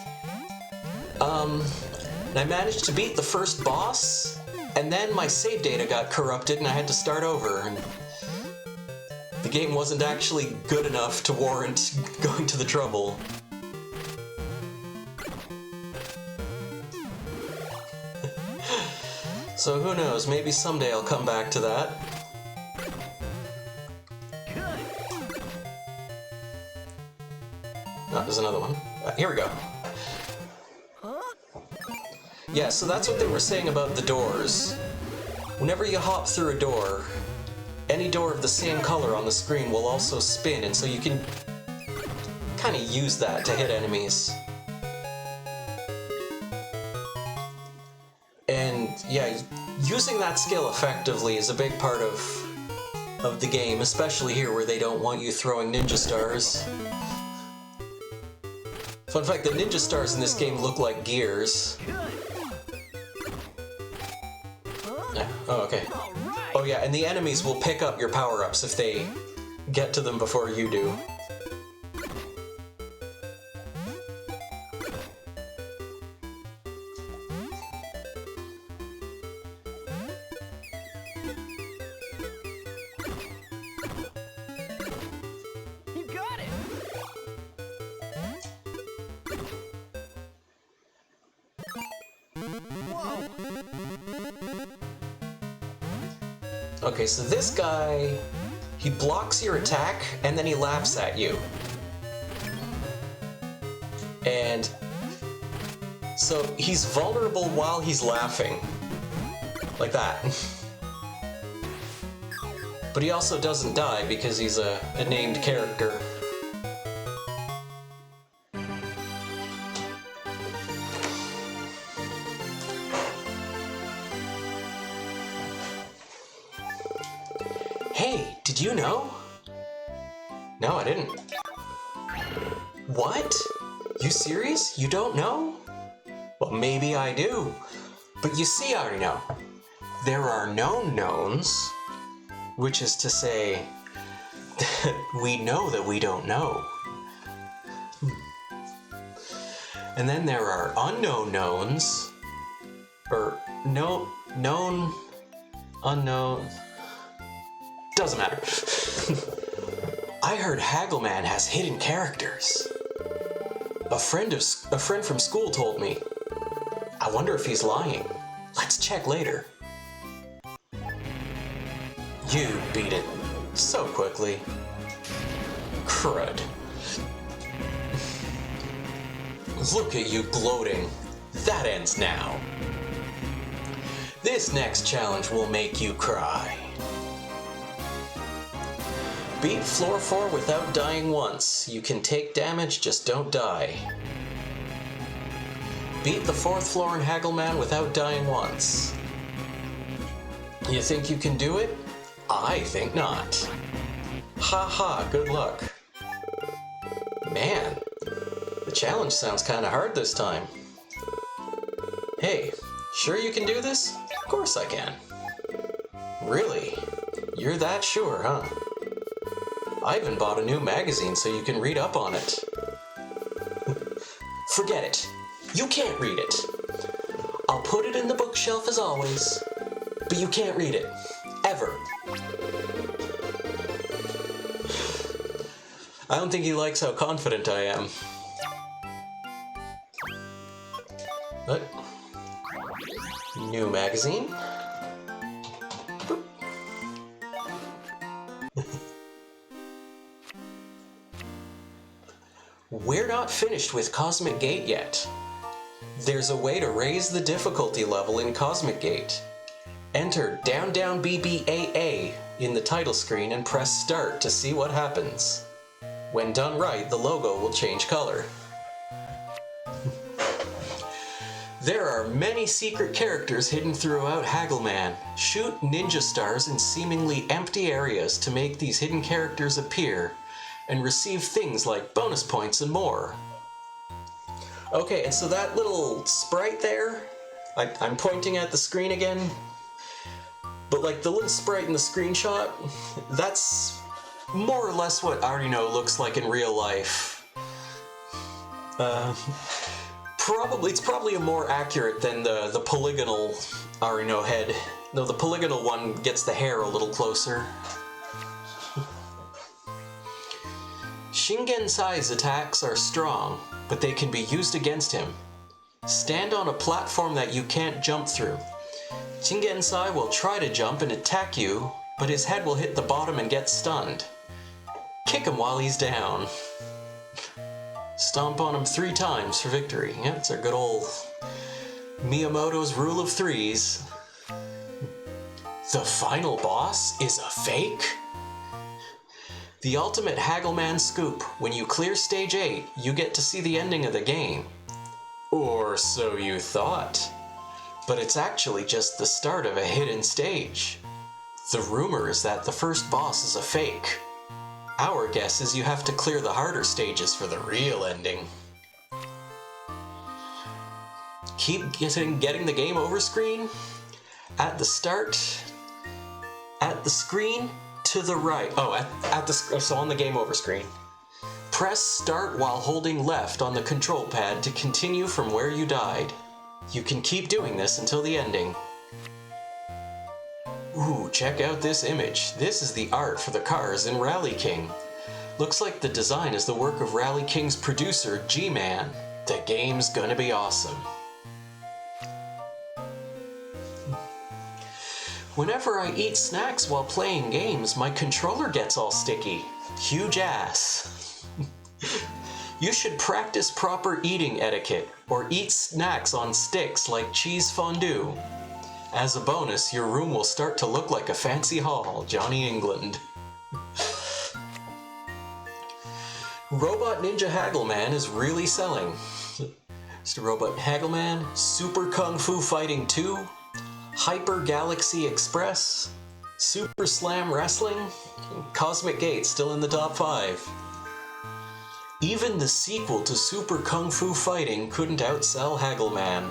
And I managed to beat the first boss, and then my save data got corrupted and I had to start over. And the game wasn't actually good enough to warrant going to the trouble. So who knows, maybe someday I'll come back to that. Oh, there's another one. Here we go. Yeah, so that's what they were saying about the doors. Whenever you hop through a door, any door of the same color on the screen will also spin, and so you can kind of use that to hit enemies. And yeah, yeah, using that skill effectively is a big part of the game, especially here where they don't want you throwing ninja stars. Fun fact, the ninja stars in this game look like gears. Yeah. Oh, okay. Oh yeah, and the enemies will pick up your power-ups if they get to them before you do. You got it. Whoa. Okay, so this guy, he blocks your attack and then he laughs at you. And so he's vulnerable while he's laughing. Like that. But he also doesn't die because he's a named character. Hey, did you know? No, I didn't. What? You serious? You don't know? Well, maybe I do. But you see, I already know. There are known knowns, which is to say that we know that we don't know. And then there are unknown knowns, or known, unknown. Doesn't matter. I heard Haggleman has hidden characters. A friend from school told me. I wonder if he's lying. Let's check later. You beat it so quickly. Crud. Look at you gloating. That ends now. This next challenge will make you cry. Beat floor 4 without dying once. You can take damage, just don't die. Beat the 4th floor in Haggleman without dying once. You think you can do it? I think not. Ha ha, good luck. Man, the challenge sounds kinda hard this time. Hey, sure you can do this? Of course I can. Really? You're that sure, huh? I even bought a new magazine so you can read up on it. Forget it. You can't read it. I'll put it in the bookshelf as always, but you can't read it. Ever. I don't think he likes how confident I am. What? New magazine? Boop. We're not finished with Cosmic Gate yet. There's a way to raise the difficulty level in Cosmic Gate. Enter Down Down BBAA in the title screen and press start to see what happens. When done right, the logo will change color. There are many secret characters hidden throughout Haggleman. Shoot ninja stars in seemingly empty areas to make these hidden characters appear and receive things like bonus points and more. Okay, and so that little sprite there, I'm pointing at the screen again, but like the little sprite in the screenshot, that's more or less what Arino looks like in real life. It's probably more accurate than the polygonal Arino head, though the polygonal one gets the hair a little closer. Shingensai's attacks are strong, but they can be used against him. Stand on a platform that you can't jump through. Shingensai will try to jump and attack you, but his head will hit the bottom and get stunned. Kick him while he's down. Stomp on him 3 times for victory. Yeah, it's our good old Miyamoto's rule of 3s. The final boss is a fake? The ultimate Haggleman scoop. When you clear stage 8, you get to see the ending of the game. Or so you thought. but it's actually just the start of a hidden stage. The rumor is that the first boss is a fake. Our guess is you have to clear the harder stages for the real ending. Keep getting the game over screen. At the start, at the screen to the right. Oh, so on the game over screen. Press start while holding left on the control pad to continue from where you died. You can keep doing this until the ending. Ooh, check out this image. This is the art for the cars in Rally King. Looks like the design is the work of Rally King's producer, G-Man. The game's gonna be awesome. Whenever I eat snacks while playing games, my controller gets all sticky. Huge ass. You should practice proper eating etiquette, or eat snacks on sticks like cheese fondue. As a bonus, your room will start to look like a fancy hall, Johnny England. Robot Ninja Haggleman is really selling. Mr. Robot Haggleman, Super Kung Fu Fighting 2, Hyper Galaxy Express, Super Slam Wrestling, and Cosmic Gate still in the top 5. Even the sequel to Super Kung Fu Fighting couldn't outsell Haggleman.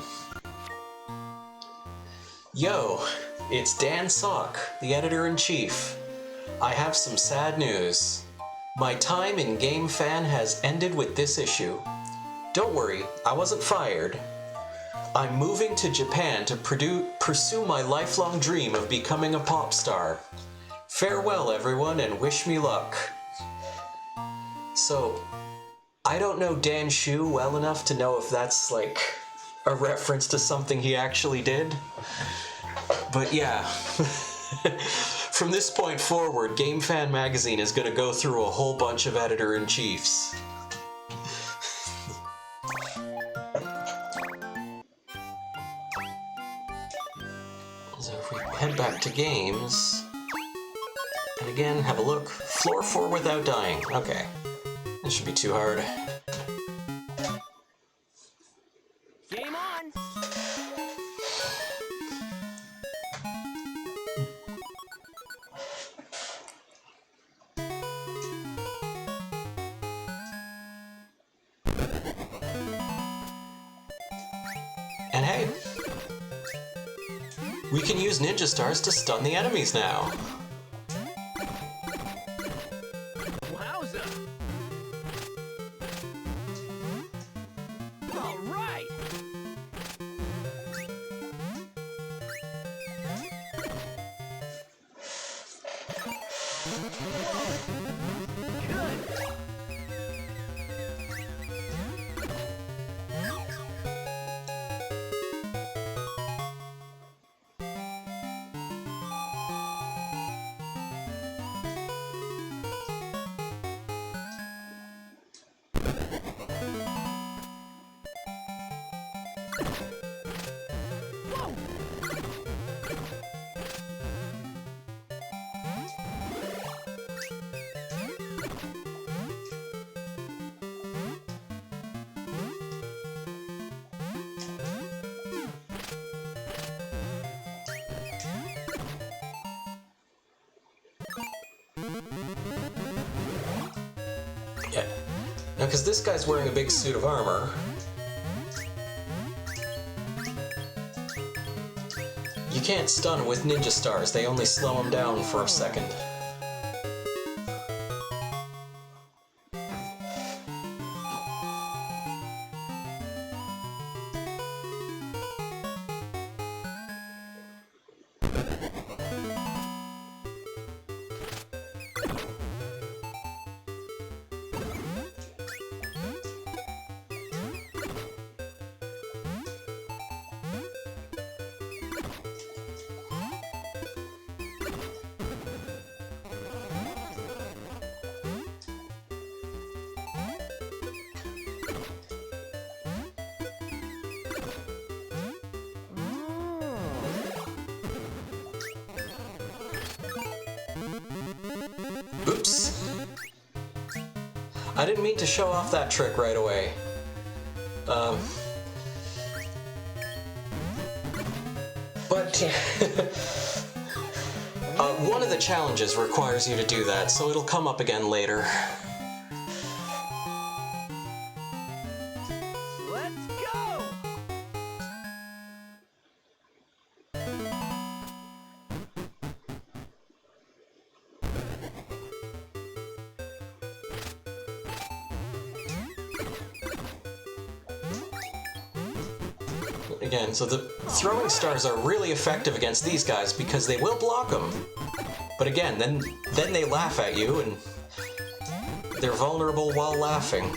Yo, it's Dan Sock, the editor-in-chief. I have some sad news. My time in GameFan has ended with this issue. Don't worry, I wasn't fired. I'm moving to Japan to pursue my lifelong dream of becoming a pop star. Farewell, everyone, and wish me luck. So, I don't know Dan Shu well enough to know if that's like a reference to something he actually did. But yeah, from this point forward, GameFan Magazine is going to go through a whole bunch of editor-in-chiefs. So if we head back to games, and again, have a look. Floor 4 without dying. Okay. That shouldn't be too hard. Game on! And hey, we can use Ninja Stars to stun the enemies now. Wowza! All right! Good! Yeah. Now, because this guy's wearing a big suit of armor, you can't stun with Ninja Stars. They only slow him down for a second. Oops. I didn't mean to show off that trick right away. One of the challenges requires you to do that, so it'll come up again later. Let's go! Again, so the throwing stars are really effective against these guys because they will block them. But again, then they laugh at you and they're vulnerable while laughing.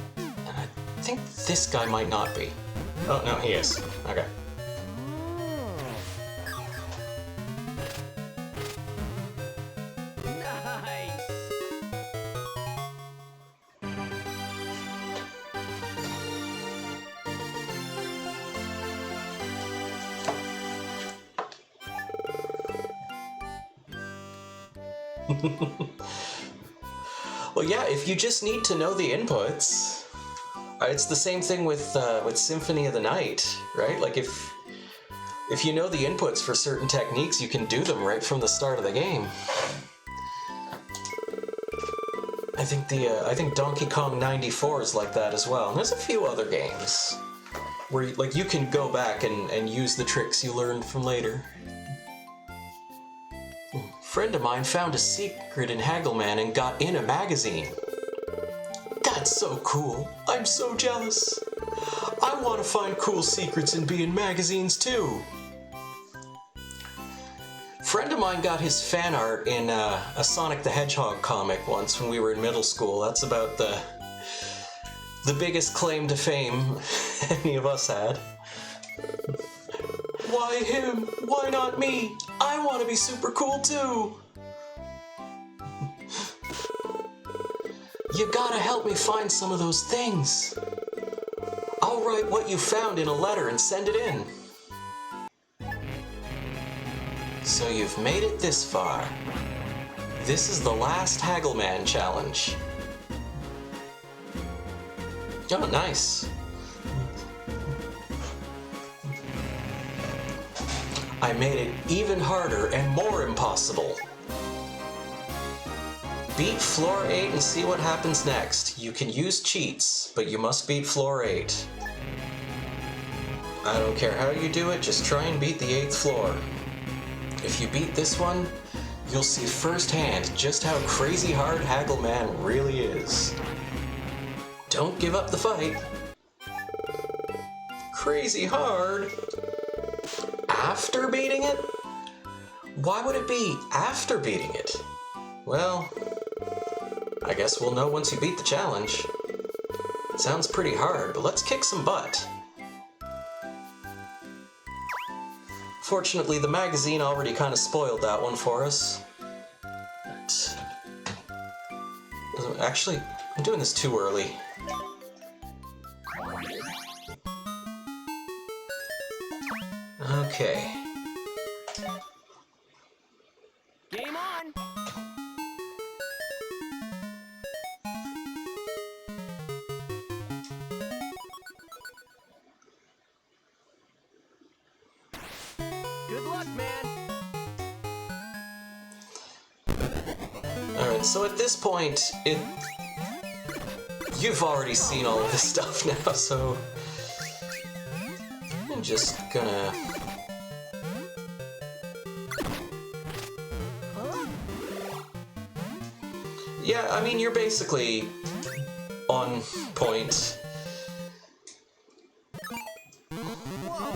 And I think this guy might not be. Oh, no, he is. Okay. Nice! Well, yeah, if you just need to know the inputs, it's the same thing with Symphony of the Night, right? Like if you know the inputs for certain techniques, you can do them right from the start of the game. I think Donkey Kong 94 is like that as well, and there's a few other games where you can go back and use the tricks you learned from later. A friend of mine found a secret in Haggleman and got in a magazine. That's so cool. I'm so jealous. I want to find cool secrets and be in magazines too. Friend of mine got his fan art in a Sonic the Hedgehog comic once when we were in middle school. That's about the biggest claim to fame any of us had. Why him? Why not me? I want to be super cool too. You gotta help me find some of those things. I'll write what you found in a letter and send it in. So you've made it this far. This is the last Haggleman challenge. Oh, nice. I made it even harder and more impossible. Beat floor 8 and see what happens next. You can use cheats, but you must beat floor 8. I don't care how you do it, just try and beat the 8th floor. If you beat this one, you'll see firsthand just how crazy hard Haggleman really is. Don't give up the fight. Crazy hard? After beating it? Why would it be after beating it? Well, I guess we'll know once you beat the challenge. Sounds pretty hard, but let's kick some butt. Fortunately, the magazine already kind of spoiled that one for us. Actually, I'm doing this too early. Okay. Game on! Good luck, man! Alright, so at this point, you've already seen all of this stuff now, so I'm just gonna... Yeah, I mean, you're basically on point. Whoa!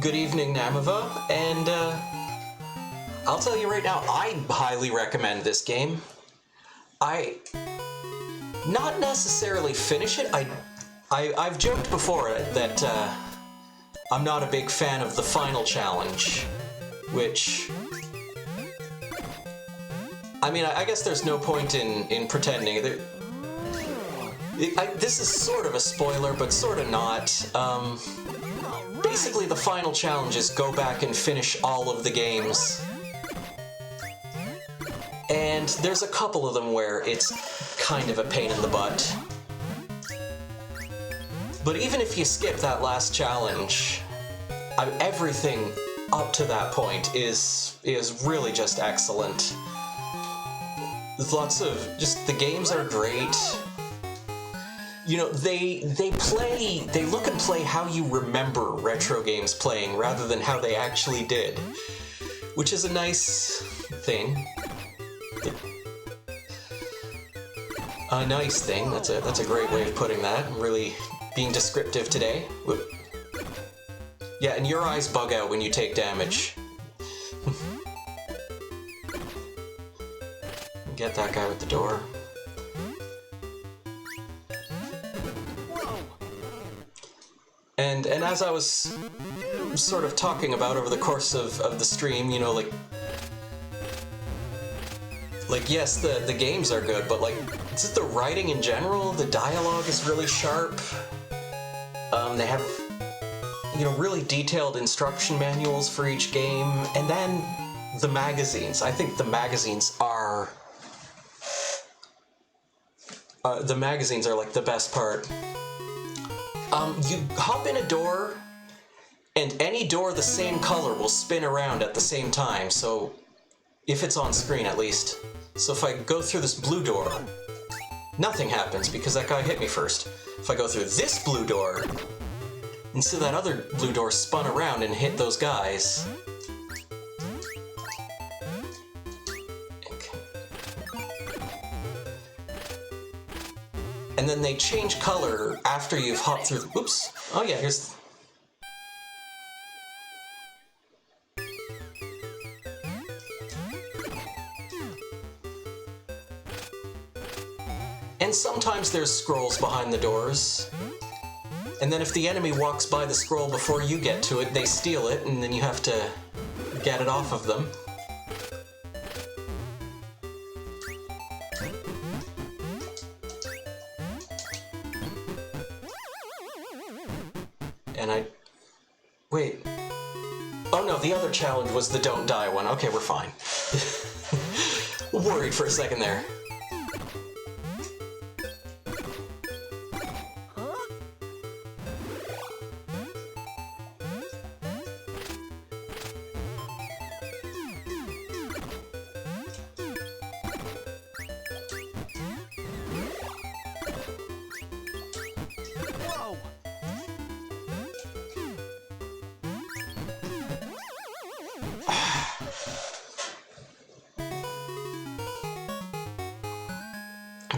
Good evening, Namava, and I'll tell you right now, I highly recommend this game. Not necessarily finish it. I've joked before that I'm not a big fan of the final challenge, which... I mean, I guess there's no point in pretending. This is sort of a spoiler, but sort of not. Basically, the final challenge is go back and finish all of the games. And there's a couple of them where it's kind of a pain in the butt. But even if you skip that last challenge, everything up to that point is really just excellent. There's lots of the games are great. You know, they look and play how you remember retro games playing rather than how they actually did, which is a nice thing. A nice thing. That's a great way of putting that. I'm really being descriptive today. Whoop. Yeah, and your eyes bug out when you take damage. Get that guy with the door. And as I was sort of talking about over the course of the stream, you know, like yes, the games are good, but like, just the writing in general, the dialogue is really sharp. They have, you know, really detailed instruction manuals for each game, and then the magazines. I think the magazines are like the best part. You hop in a door, and any door the same color will spin around at the same time, so if it's on screen at least. So if I go through this blue door, nothing happens because that guy hit me first. If I go through this blue door, instead that other blue door spun around and hit those guys. And then they change color after you've hopped through. Oops. Oh yeah, here's. And sometimes there's scrolls behind the doors. And then if the enemy walks by the scroll before you get to it, they steal it, and then you have to get it off of them. And wait. Oh no, the other challenge was the don't die one. Okay, we're fine. Worried for a second there.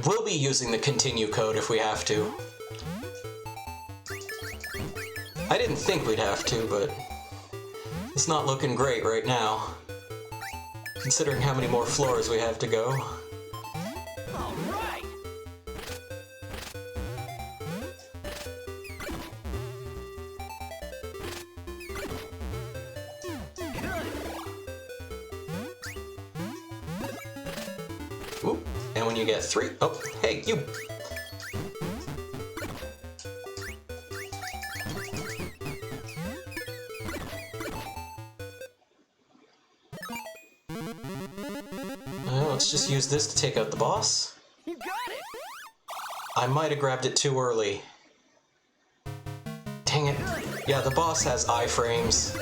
We'll be using the continue code if we have to. I didn't think we'd have to, but it's not looking great right now, considering how many more floors we have to go. All right. Ooh, and when you get 3, oh, hey, you! Let's just use this to take out the boss. You got it. I might have grabbed it too early. Dang it. Yeah, the boss has iframes.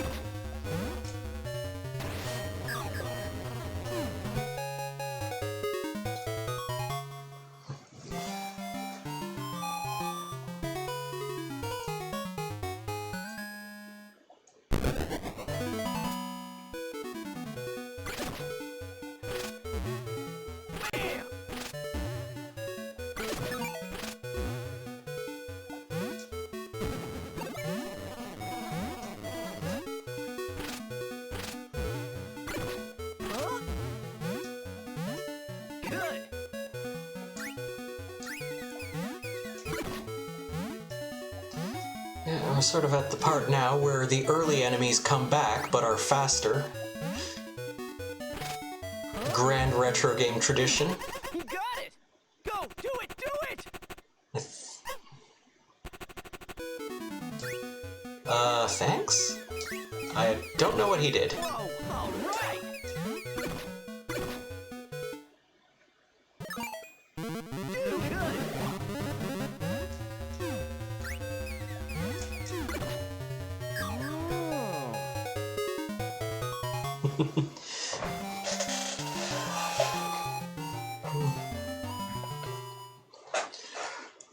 Good. Yeah, we're sort of at the part now where the early enemies come back but are faster. Grand retro game tradition. You got it. Go, do it, do it. I I don't know what he did. Whoa, all right. Too good.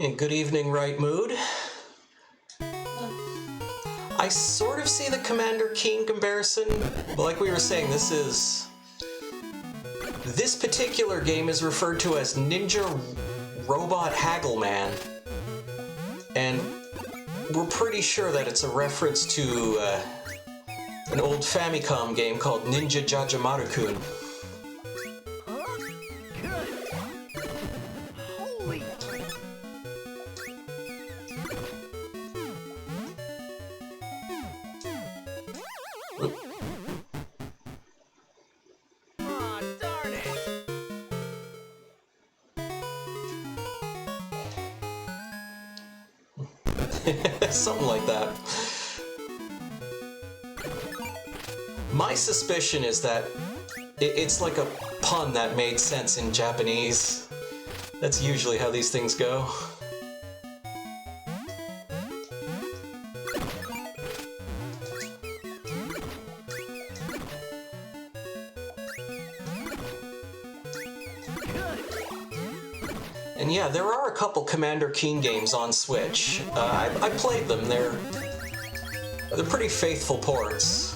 In good evening, right mood. I sort of see the Commander Keen comparison, but like we were saying, this particular game is referred to as Ninja Robot Haggleman, and we're pretty sure that it's a reference to an old Famicom game called Ninja Jajamaru-kun. Huh? Good. Holy. Aw, darn it. Something like that. My suspicion is that it's like a pun that made sense in Japanese. That's usually how these things go. Good. And yeah, there are a couple Commander Keen games on Switch. I played them. They're pretty faithful ports.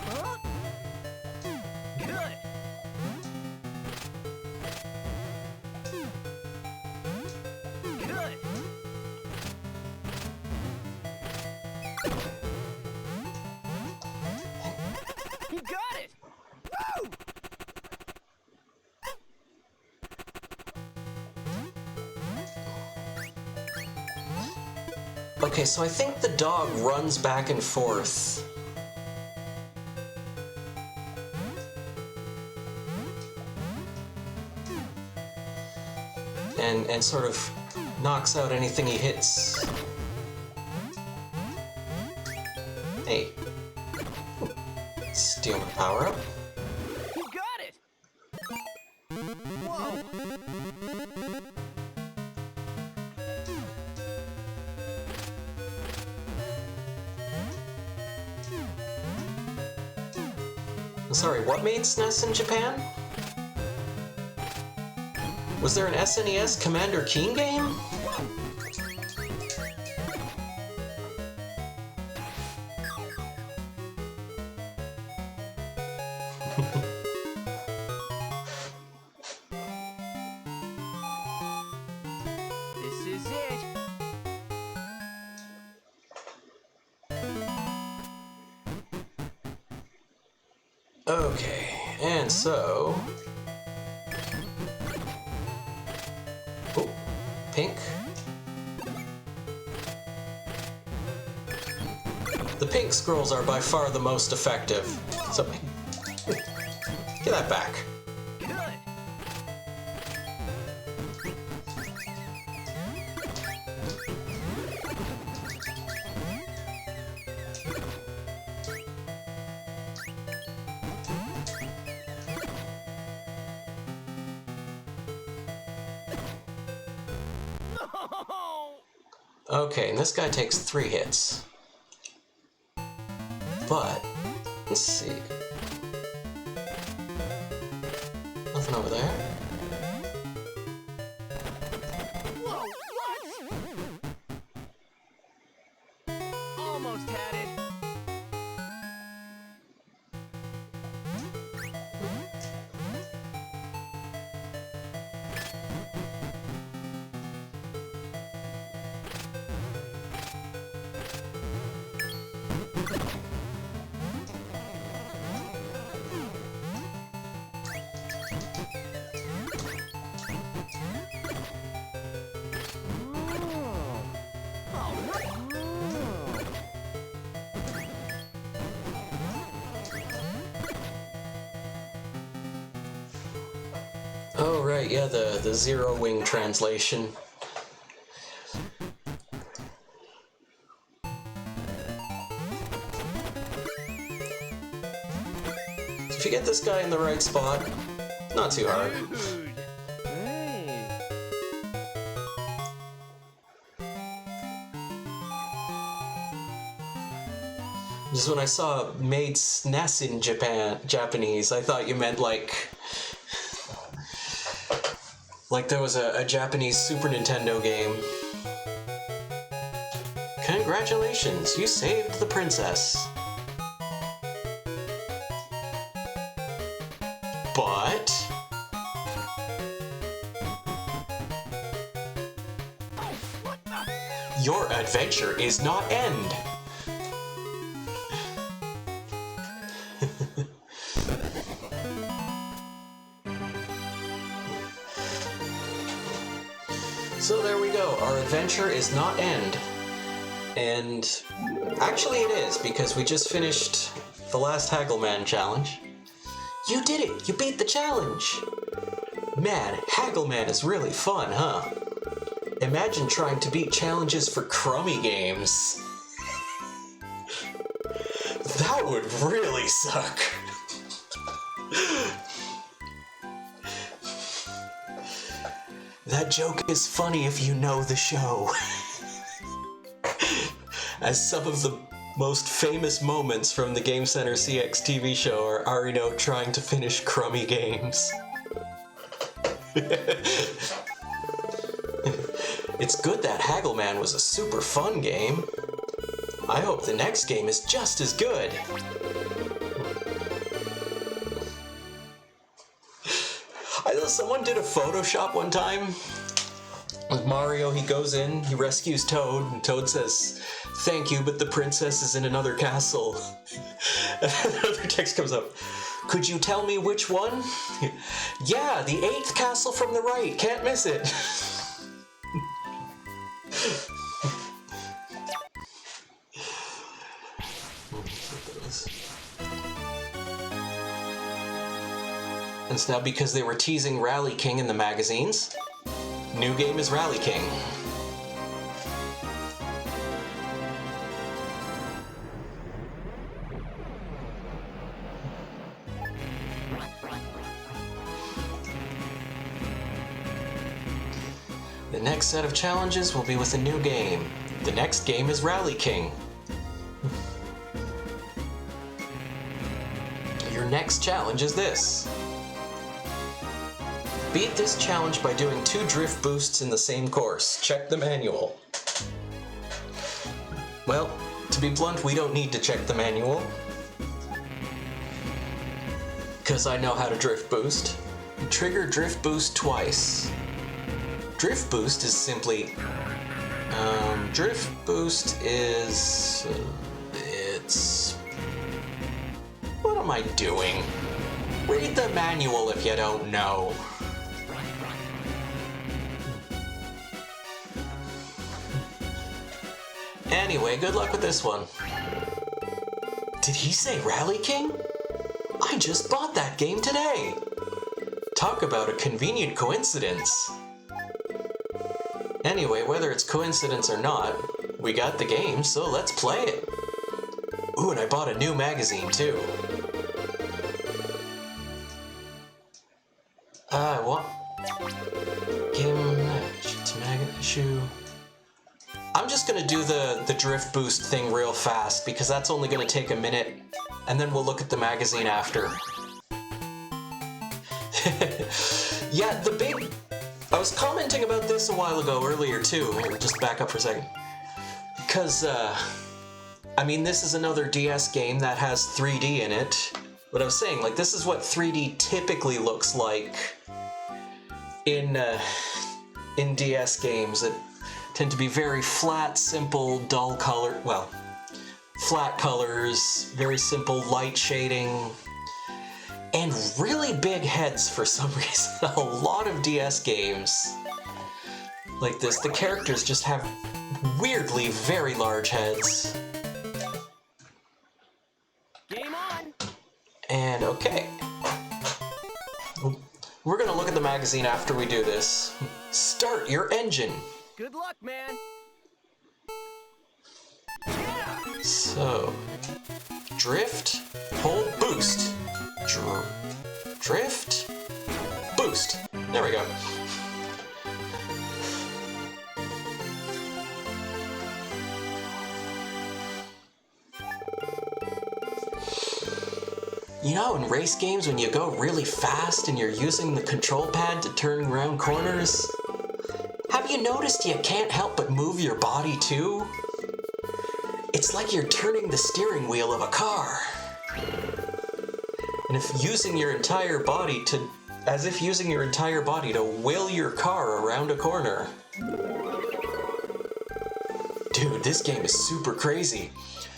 Huh? Good. Good. You got it. Woo! Okay, so I think the dog runs back and forth. And sort of knocks out anything he hits. Hey. Steal my power up. You got it. Whoa. Sorry, what made SNES in Japan? Was there an SNES Commander Keen game? This is it. Okay, and so... Oh, pink. The pink scrolls are by far the most effective. So, get that back. Good. No. Okay, and this guy takes 3 hits. But, let's see. Nothing over there. Whoa, what? Almost had it. Oh, right, yeah, the Zero Wing translation. If you get this guy in the right spot, not too hard. Dude. Hey. Just when I saw made SNES in Japanese, I thought you meant like there was a Japanese Super Nintendo game. Congratulations, you saved the princess. But your adventure is not end. So there we go, our adventure is not end. And actually it is, because we just finished the last Haggleman challenge. You did it! You beat the challenge! Man, Haggleman is really fun, huh? Imagine trying to beat challenges for crummy games. That would really suck. That joke is funny if you know the show. As some of the most famous moments from the Game Center CX TV show are Arino trying to finish crummy games. It's good that Haggleman was a super fun game. I hope the next game is just as good. I know someone did a Photoshop one time with Mario. He goes in, he rescues Toad, and Toad says, "Thank you, but the princess is in another castle." And another text comes up. "Could you tell me which one?" "Yeah, the 8th castle from the right. Can't miss it." And it's now because they were teasing Rally King in the magazines. New game is Rally King. The next set of challenges will be with a new game. The next game is Rally King. Your next challenge is this. Beat this challenge by doing 2 drift boosts in the same course. Check the manual. Well, to be blunt, we don't need to check the manual. Because I know how to drift boost. Trigger drift boost twice. Drift boost is simply... drift boost is... it's... What am I doing? Read the manual if you don't know. Anyway, good luck with this one. Did he say Rally King? I just bought that game today. Talk about a convenient coincidence. Anyway, whether it's coincidence or not, we got the game, so let's play it. Ooh, and I bought a new magazine too. What? Game... issue... I'm just gonna do the drift boost thing real fast because that's only gonna take a minute, and then we'll look at the magazine after. Yeah, the big... I was commenting about this a while ago earlier too. Just back up for a second. Because, I mean, this is another DS game that has 3D in it. But I was saying, like, this is what 3D typically looks like in DS games that tend to be very flat, simple, dull color, well, flat colors, very simple light shading, and really big heads for some reason. A lot of DS games like this, the characters just have weirdly very large heads. Game on! And okay. We're gonna look at the magazine after we do this. Start your engine. Good luck, man. So, drift, hold, boost. Drift, boost. There we go. You know, in race games, when you go really fast and you're using the control pad to turn around corners, have you noticed you can't help but move your body too? It's like you're turning the steering wheel of a car. And if using your entire body to will your car around a corner. Dude, this game is super crazy.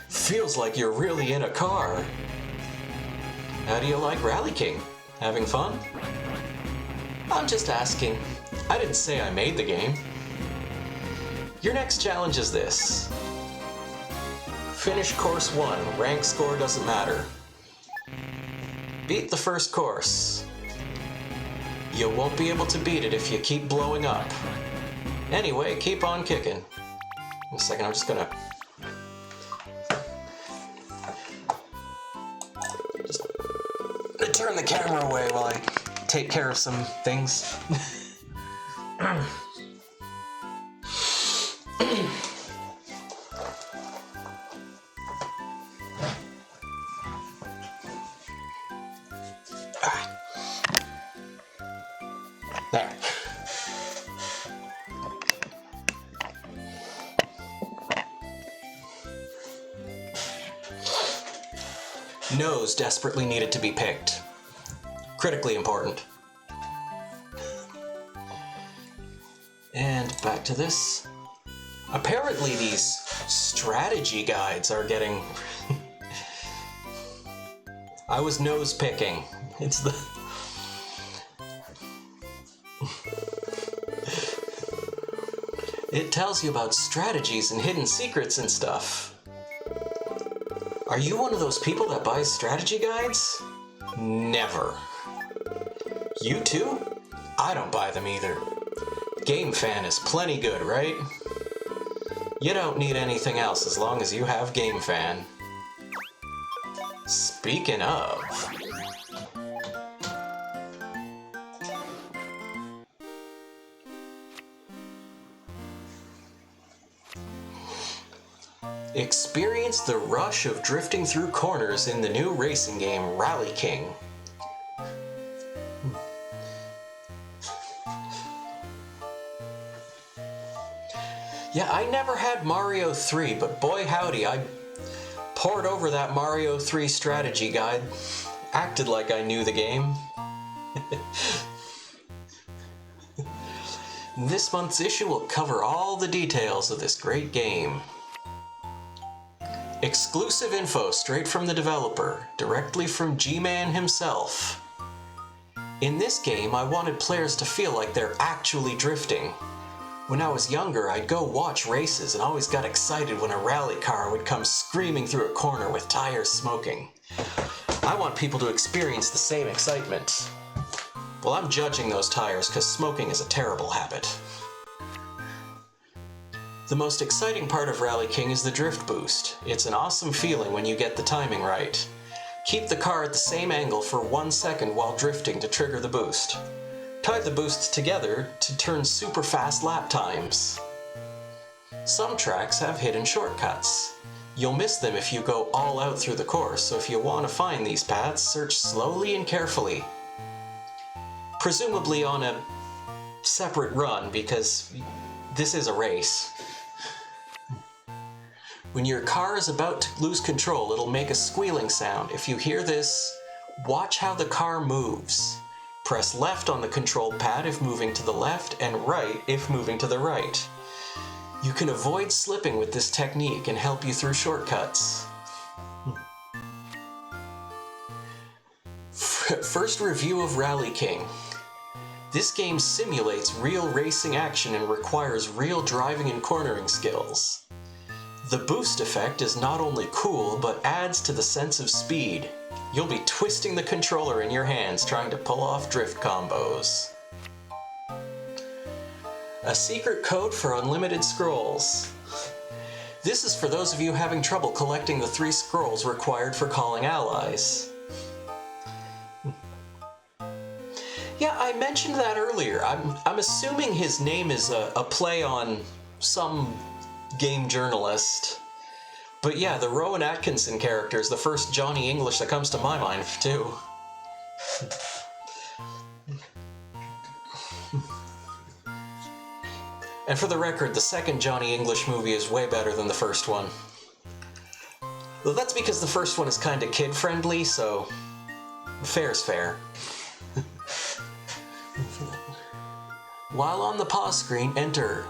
Feels like you're really in a car. How do you like Rally King? Having fun? I'm just asking. I didn't say I made the game. Your next challenge is this. Finish course 1. Rank score doesn't matter. Beat the first course. You won't be able to beat it if you keep blowing up. Anyway, keep on kicking. In a second, I'm just gonna turn the camera away while I take care of some things. There. Nose desperately needed to be picked. Critically important. And back to this. Apparently these strategy guides are getting... I was nose picking. It's the... It tells you about strategies and hidden secrets and stuff. Are you one of those people that buys strategy guides? Never. You too? I don't buy them either. Game Fan is plenty good, right? You don't need anything else as long as you have Game Fan. Speaking of... Experience the rush of drifting through corners in the new racing game Rally King. Yeah, I never had Mario 3, but boy howdy, I pored over that Mario 3 strategy guide. Acted like I knew the game. This month's issue will cover all the details of this great game. Exclusive info straight from the developer, directly from G-Man himself. In this game, I wanted players to feel like they're actually drifting. When I was younger, I'd go watch races and always got excited when a rally car would come screaming through a corner with tires smoking. I want people to experience the same excitement. Well, I'm judging those tires because smoking is a terrible habit. The most exciting part of Rally King is the drift boost. It's an awesome feeling when you get the timing right. Keep the car at the same angle for 1 second while drifting to trigger the boost. Tie the boosts together to turn super fast lap times. Some tracks have hidden shortcuts. You'll miss them if you go all out through the course, so if you want to find these paths, search slowly and carefully. Presumably on a separate run, because this is a race. When your car is about to lose control, it'll make a squealing sound. If you hear this, watch how the car moves. Press left on the control pad if moving to the left, and right if moving to the right. You can avoid slipping with this technique and help you through shortcuts. First review of Rally King. This game simulates real racing action and requires real driving and cornering skills. The boost effect is not only cool, but adds to the sense of speed. you'll be twisting the controller in your hands trying to pull off drift combos. A secret code for unlimited scrolls. This is for those of you having trouble collecting the 3 scrolls required for calling allies. Yeah, I mentioned that earlier. I'm assuming his name is a play on some game journalist. But yeah, the Rowan Atkinson character is the first Johnny English that comes to my mind, too. And for the record, the second Johnny English movie is way better than the first one. Though that's because the first one is kinda kid-friendly, so fair's fair. While on the pause screen, enter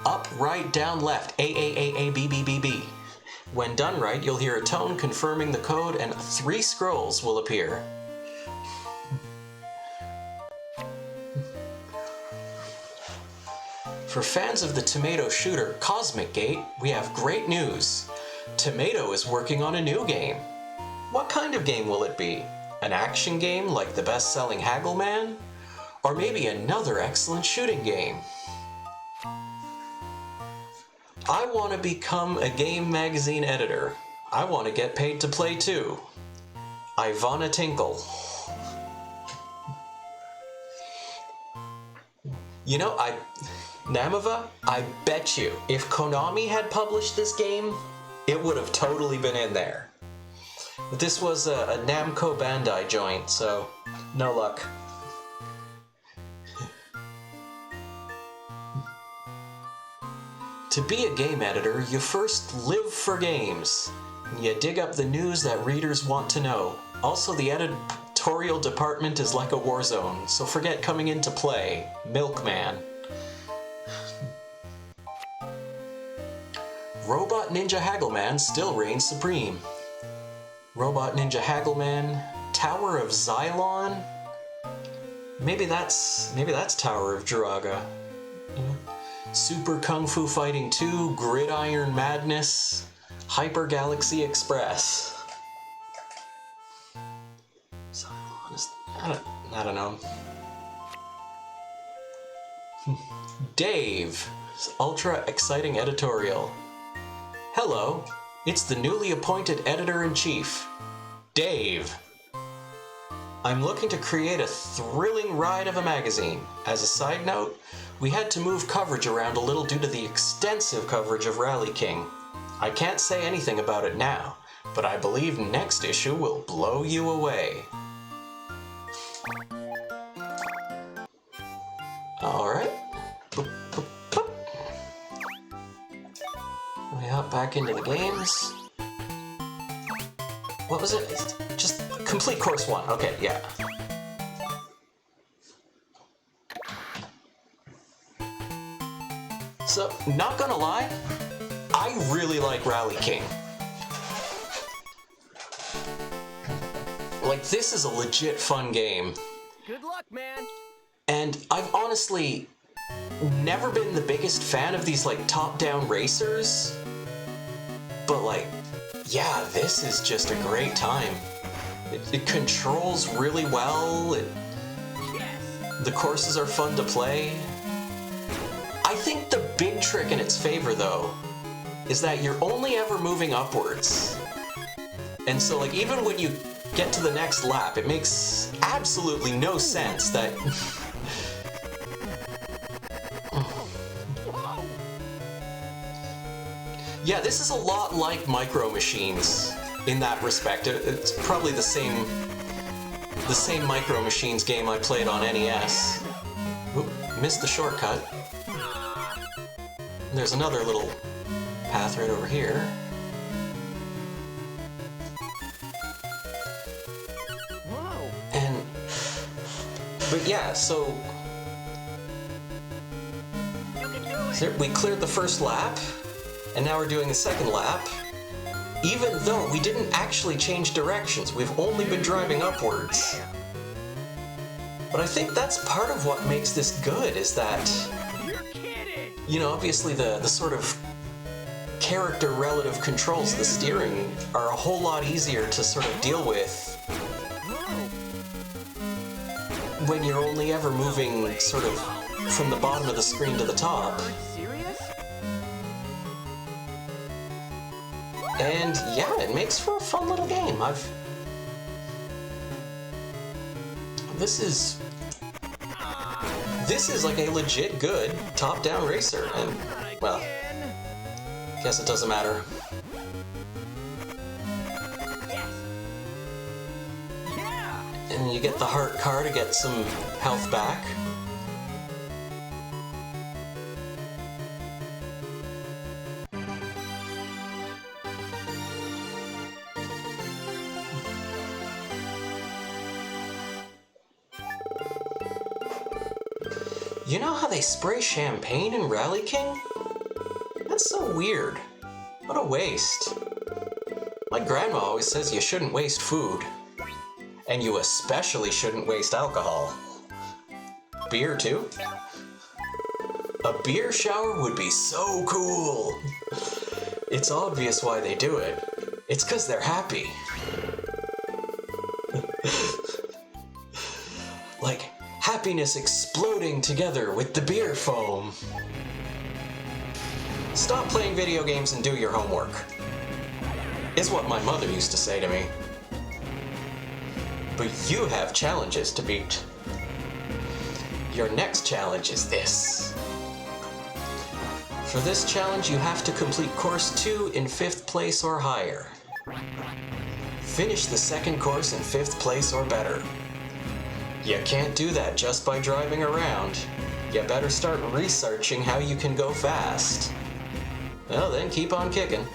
up, right, down, left, A, B, B, B, B. When done right, you'll hear a tone confirming the code and 3 scrolls will appear. For fans of the Tomato shooter Cosmic Gate, we have great news. Tomato is working on a new game. What kind of game will it be? An action game like the best-selling Haggleman? Or maybe another excellent shooting game? I want to become a game magazine editor. I want to get paid to play too. Ivana Tinkle. You know, Namava, I bet you, if Konami had published this game, it would have totally been in there. But this was a Namco Bandai joint, so no luck. To be a game editor, you first live for games. You dig up the news that readers want to know. Also, the editorial department is like a war zone, so forget coming into play. Milkman. Robot Ninja Haggleman still reigns supreme. Robot Ninja Haggleman, Tower of Xylon? Maybe that's Tower of Jiraga. Yeah. Super Kung Fu Fighting 2, Gridiron Madness, Hyper Galaxy Express. I don't know. Dave, ultra exciting editorial. Hello, it's the newly appointed editor-in-chief, Dave. I'm looking to create a thrilling ride of a magazine. As a side note, we had to move coverage around a little due to the extensive coverage of Rally King. I can't say anything about it now, but I believe next issue will blow you away. Alright. We hop back into the games. What was it? Just complete course 1. Okay, yeah. So, not gonna lie, I really like Rally King. Like, this is a legit fun game. Good luck, man. And I've honestly never been the biggest fan of these, like, top-down racers. But, like, yeah, this is just a great time. It controls really well. The courses are fun to play. I think the big trick in its favor, though, is that you're only ever moving upwards. And so, like, even when you get to the next lap, it makes absolutely no sense that... Yeah, this is a lot like Micro Machines in that respect. It's probably the same Micro Machines game I played on NES. Oop, missed the shortcut. There's another little path right over here. Whoa. But yeah, so we cleared the first lap, and now we're doing the second lap. Even though we didn't actually change directions, we've only been driving upwards. But I think that's part of what makes this good, is that, you know, obviously the sort of character relative controls of the steering are a whole lot easier to sort of deal with when you're only ever moving sort of from the bottom of the screen to the top. Serious? And yeah, it makes for a fun little game. This is like a legit good top-down racer, and well, guess it doesn't matter. And you get the heart car to get some health back. You know how they spray champagne in Rally King? That's so weird. What a waste. My grandma always says you shouldn't waste food. And you especially shouldn't waste alcohol. Beer, too? A beer shower would be so cool. It's obvious why they do it. It's 'cause they're happy. Like happiness exploding together with the beer foam. Stop playing video games and do your homework, is what my mother used to say to me. But you have challenges to beat. Your next challenge is this. For this challenge, you have to complete course 2 in 5th place or higher. Finish the second course in 5th place or better. You can't do that just by driving around. You better start researching how you can go fast. Well, then keep on kicking.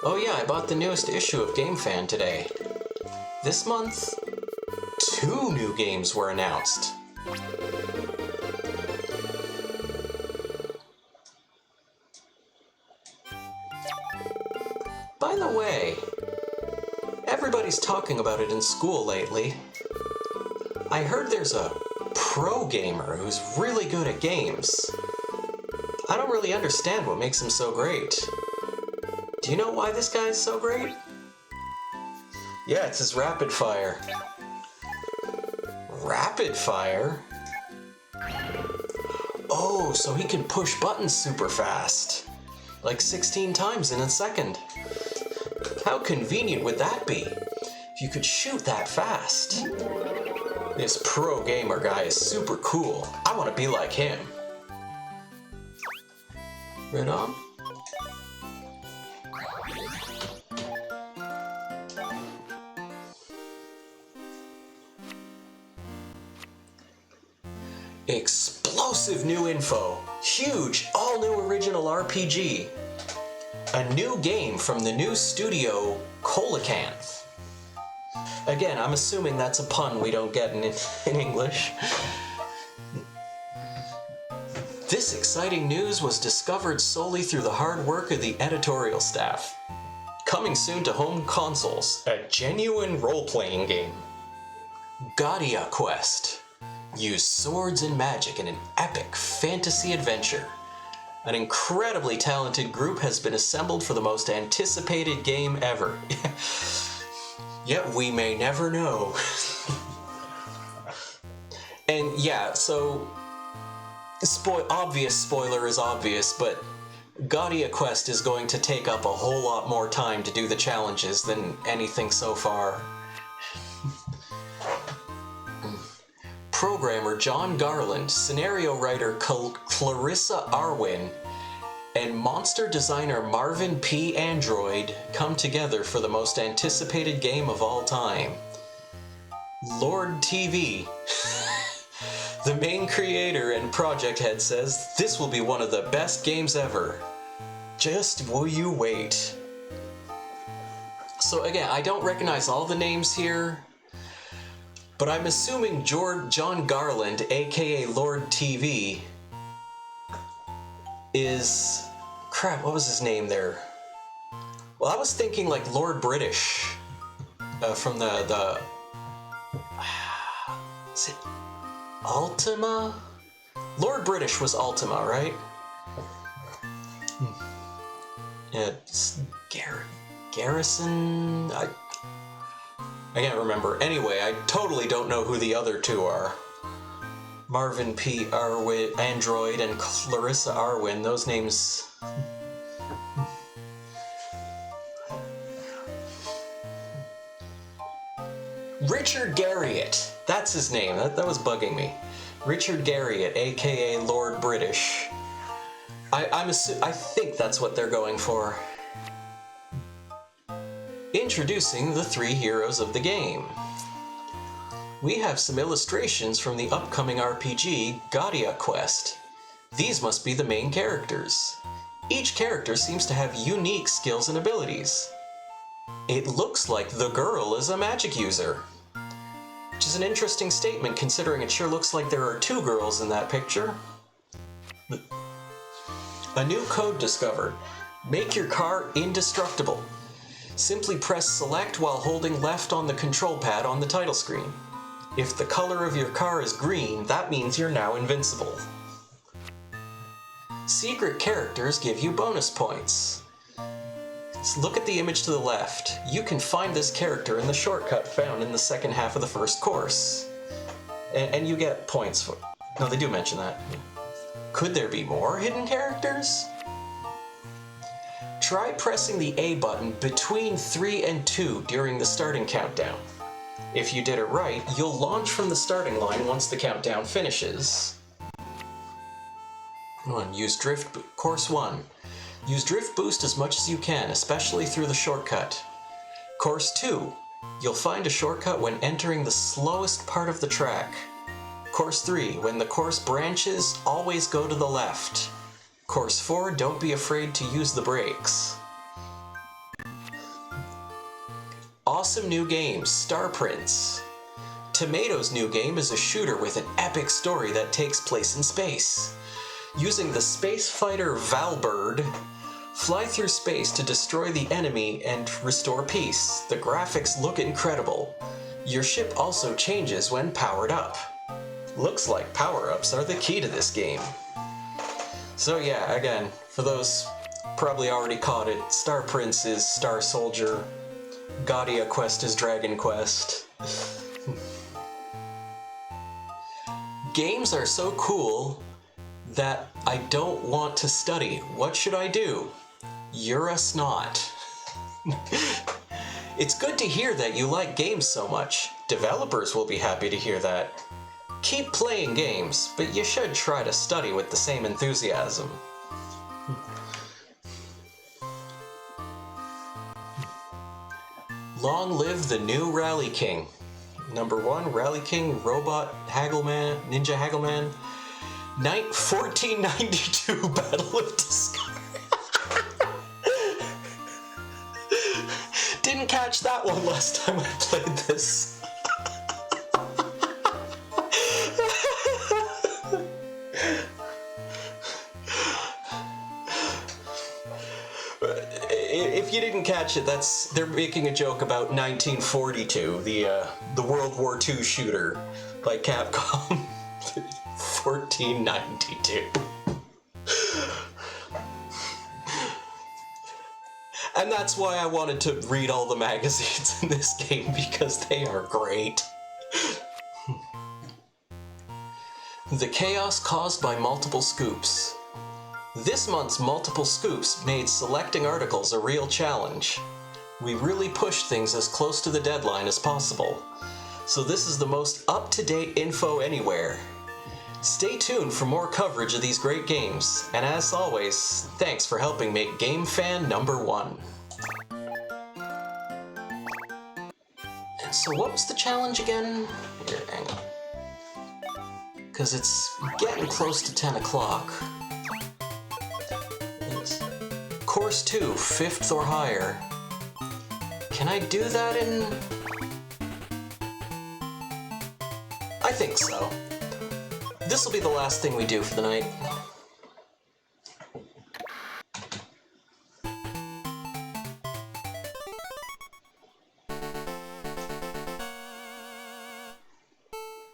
Oh yeah, I bought the newest issue of GameFan today. This month, 2 new games were announced. By the way, everybody's talking about it in school lately. I heard there's a pro gamer who's really good at games. I don't really understand what makes him so great. Do you know why this guy is so great? Yeah, it's his rapid fire. Rapid fire? Oh, so he can push buttons super fast. Like 16 times in a second. How convenient would that be? If you could shoot that fast. This pro gamer guy is super cool. I want to be like him. Right on? Explosive new info. Huge, all-new original RPG. A new game from the new studio, Coelacanth. Again, I'm assuming that's a pun we don't get in English. This exciting news was discovered solely through the hard work of the editorial staff. Coming soon to home consoles, a genuine role-playing game. Gadia Quest. Use swords and magic in an epic fantasy adventure. An incredibly talented group has been assembled for the most anticipated game ever. Yet we may never know. And yeah, so obvious spoiler is obvious, but Gadia Quest is going to take up a whole lot more time to do the challenges than anything so far. Programmer John Garland, scenario writer Clarissa Arwin, and monster designer Marvin P. Android come together for the most anticipated game of all time. Lord TV, the main creator and project head, says this will be one of the best games ever. Just will you wait. So again, I don't recognize all the names here, but I'm assuming John Garland, aka Lord TV, is... Crap, what was his name there? Well, I was thinking like Lord British from the is it Ultima? Lord British was Ultima, right? Yeah, Garrison? I can't remember. Anyway, I totally don't know who the other two are. Marvin P. Arwin, Android, and Clarissa Arwin. Those names... Richard Garriott. That's his name. That was bugging me. Richard Garriott, aka Lord British. I think that's what they're going for. Introducing the three heroes of the game. We have some illustrations from the upcoming RPG, Gadia Quest. These must be the main characters. Each character seems to have unique skills and abilities. It looks like the girl is a magic user. Which is an interesting statement considering it sure looks like there are two girls in that picture. A new code discovered. Make your car indestructible. Simply press select while holding left on the control pad on the title screen. If the color of your car is green, that means you're now invincible. Secret characters give you bonus points. So look at the image to the left. You can find this character in the shortcut found in the second half of the first course. And you get points for... No, they do mention that. Could there be more hidden characters? Try pressing the A button between 3 and 2 during the starting countdown. If you did it right, you'll launch from the starting line once the countdown finishes. Course 1. Use Drift Boost as much as you can, especially through the shortcut. Course 2. You'll find a shortcut when entering the slowest part of the track. Course 3. When the course branches, always go to the left. Course 4. Don't be afraid to use the brakes. Awesome new games, Star Prince. Tomato's new game is a shooter with an epic story that takes place in space. Using the space fighter Valbird, fly through space to destroy the enemy and restore peace. The graphics look incredible. Your ship also changes when powered up. Looks like power-ups are the key to this game. So yeah, again, for those probably already caught it, Star Prince is Star Soldier, Gadia Quest is Dragon Quest. Games are so cool that I don't want to study. What should I do? You're a snot. It's good to hear that you like games so much. Developers will be happy to hear that. Keep playing games, but you should try to study with the same enthusiasm. Long live the new Rally King. Number 1, Rally King, Robot Haggleman, Ninja Haggleman. 1492 Battle of Discovery. Didn't catch that one last time I played this. If you didn't catch it, they're making a joke about 1942, the World War II shooter by Capcom. 1492. And that's why I wanted to read all the magazines in this game, because they are great. The chaos caused by multiple scoops. This month's multiple scoops made selecting articles a real challenge. We really pushed things as close to the deadline as possible. So this is the most up-to-date info anywhere. Stay tuned for more coverage of these great games, and as always, thanks for helping make GameFan #1. And so what was the challenge again? Here, hang on. Because it's getting close to 10 o'clock. Course 2, 5th or higher. Can I do that in... I think so. This will be the last thing we do for the night.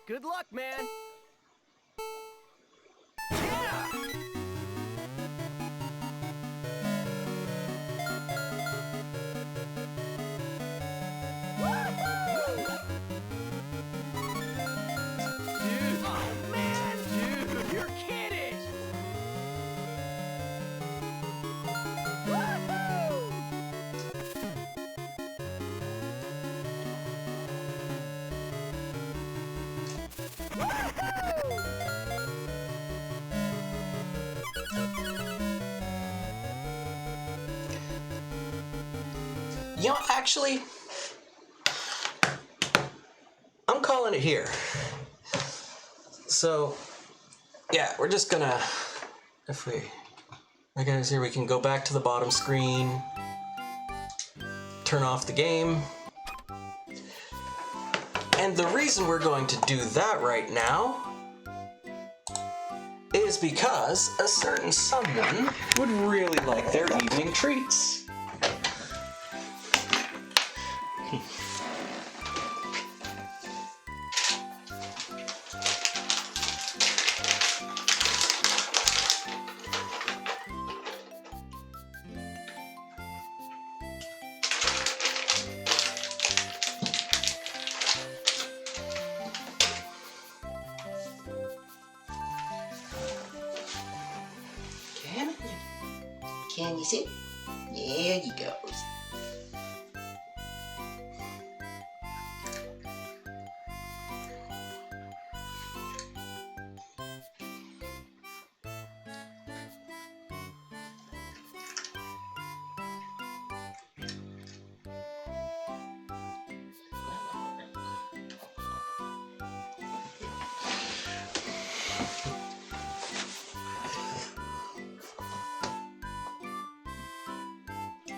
Good luck, man. You know, actually, I'm calling it here. So, yeah, we're just gonna, if we, I guess here we can go back to the bottom screen, turn off the game. And the reason we're going to do that right now is because a certain someone would really like their evening treats. Can you see? There he goes.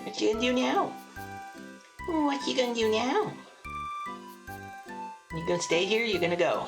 What you gonna do now? What you gonna do now? You gonna stay here or you gonna go?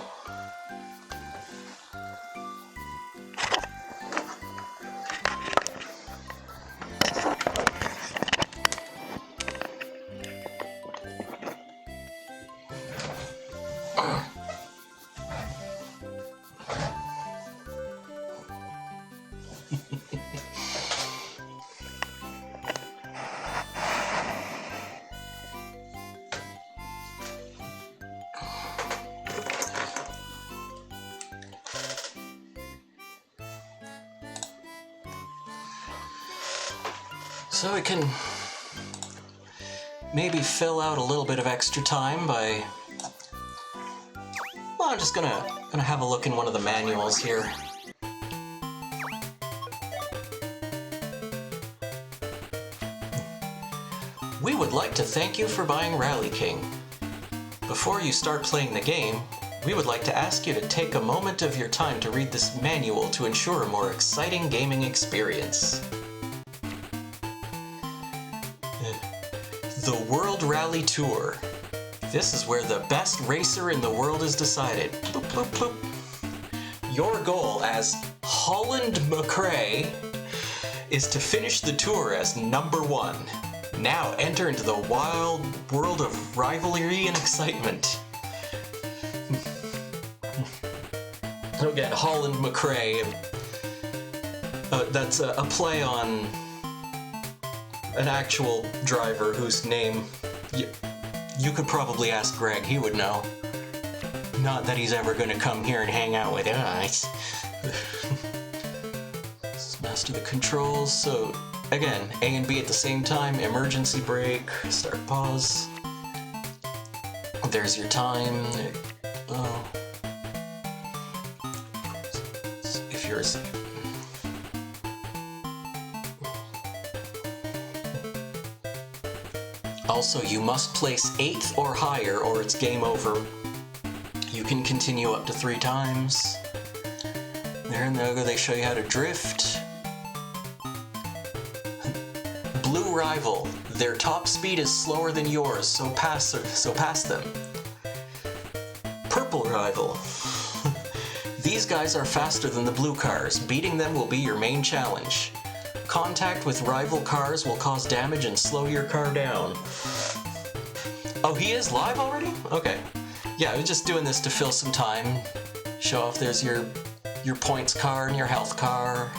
So we can maybe fill out a little bit of extra time by, well, I'm just gonna have a look in one of the manuals here. We would like to thank you for buying Rally King. Before you start playing the game, we would like to ask you to take a moment of your time to read this manual to ensure a more exciting gaming experience. The World Rally Tour. This is where the best racer in the world is decided. Bloop, bloop, bloop. Your goal as Holland McRae is to finish the tour as #1. Now enter into the wild world of rivalry and excitement. Again, Holland McRae. That's a play on an actual driver whose name you could probably ask Greg, he would know. Not that he's ever going to come here and hang out with us. Let's master the controls. So again, A and B at the same time, emergency brake, start, pause. There's your time. Oh. If you're Also, you must place 8th or higher or it's game over. You can continue up to 3 times. There and there they show you how to drift. Blue rival. Their top speed is slower than yours, so pass them. Purple rival. These guys are faster than the blue cars. Beating them will be your main challenge. Contact with rival cars will cause damage and slow your car down. Oh, he is live already? Okay. Yeah, I was just doing this to fill some time. Show off there's your points car and your health car.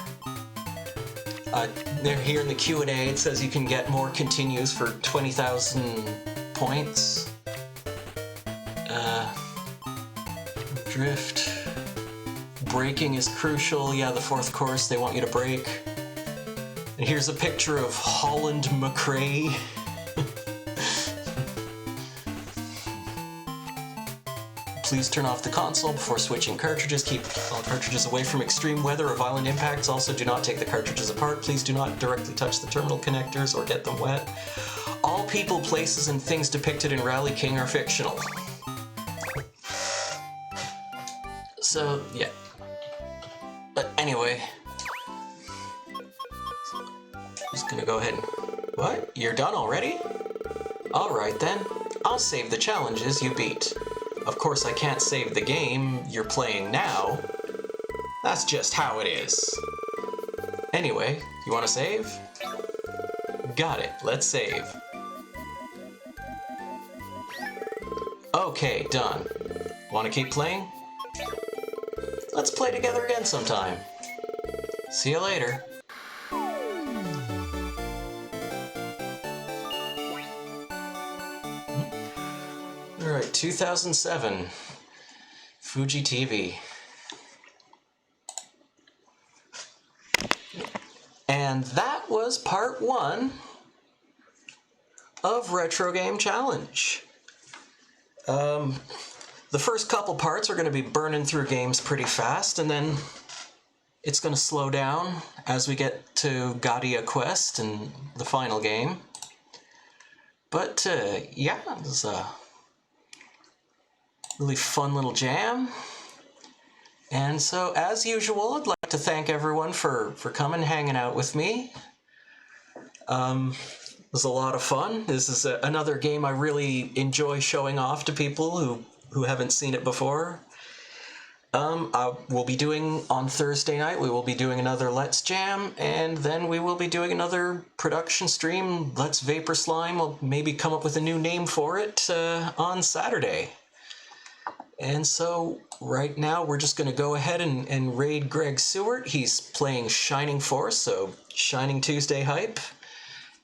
There here in the Q&A it says you can get more continues for 20,000 points. Drift. Braking is crucial. Yeah, the 4th course, they want you to brake. And here's a picture of Holland McRae. Please turn off the console before switching cartridges. Keep all cartridges away from extreme weather or violent impacts. Also, do not take the cartridges apart. Please do not directly touch the terminal connectors or get them wet. All people, places, and things depicted in Rally King are fictional. So, yeah. But anyway, just gonna go ahead and... What? You're done already? Alright then, I'll save the challenges you beat. Of course I can't save the game you're playing now. That's just how it is. Anyway, you wanna save? Got it, let's save. Okay, done. Wanna keep playing? Let's play together again sometime. See you later. Alright, 2007. Fuji TV. And that was part 1 of Retro Game Challenge. The first couple parts are going to be burning through games pretty fast, and then it's going to slow down as we get to Gadia Quest and the final game. But yeah, it was a really fun little jam. And so, as usual, I'd like to thank everyone for coming, hanging out with me. It was a lot of fun. This is another game I really enjoy showing off to people who haven't seen it before. We'll be doing, on Thursday night, we will be doing another Let's Jam, and then we will be doing another production stream, Let's Vapor Slime. We'll maybe come up with a new name for it on Saturday. And so, right now, we're just going to go ahead and raid Greg Seward. He's playing Shining Force, so Shining Tuesday hype.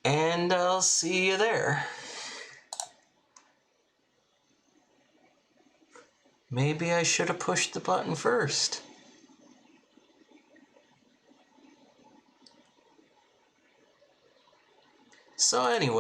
And I'll see you there. Maybe I should have pushed the button first. So anyway.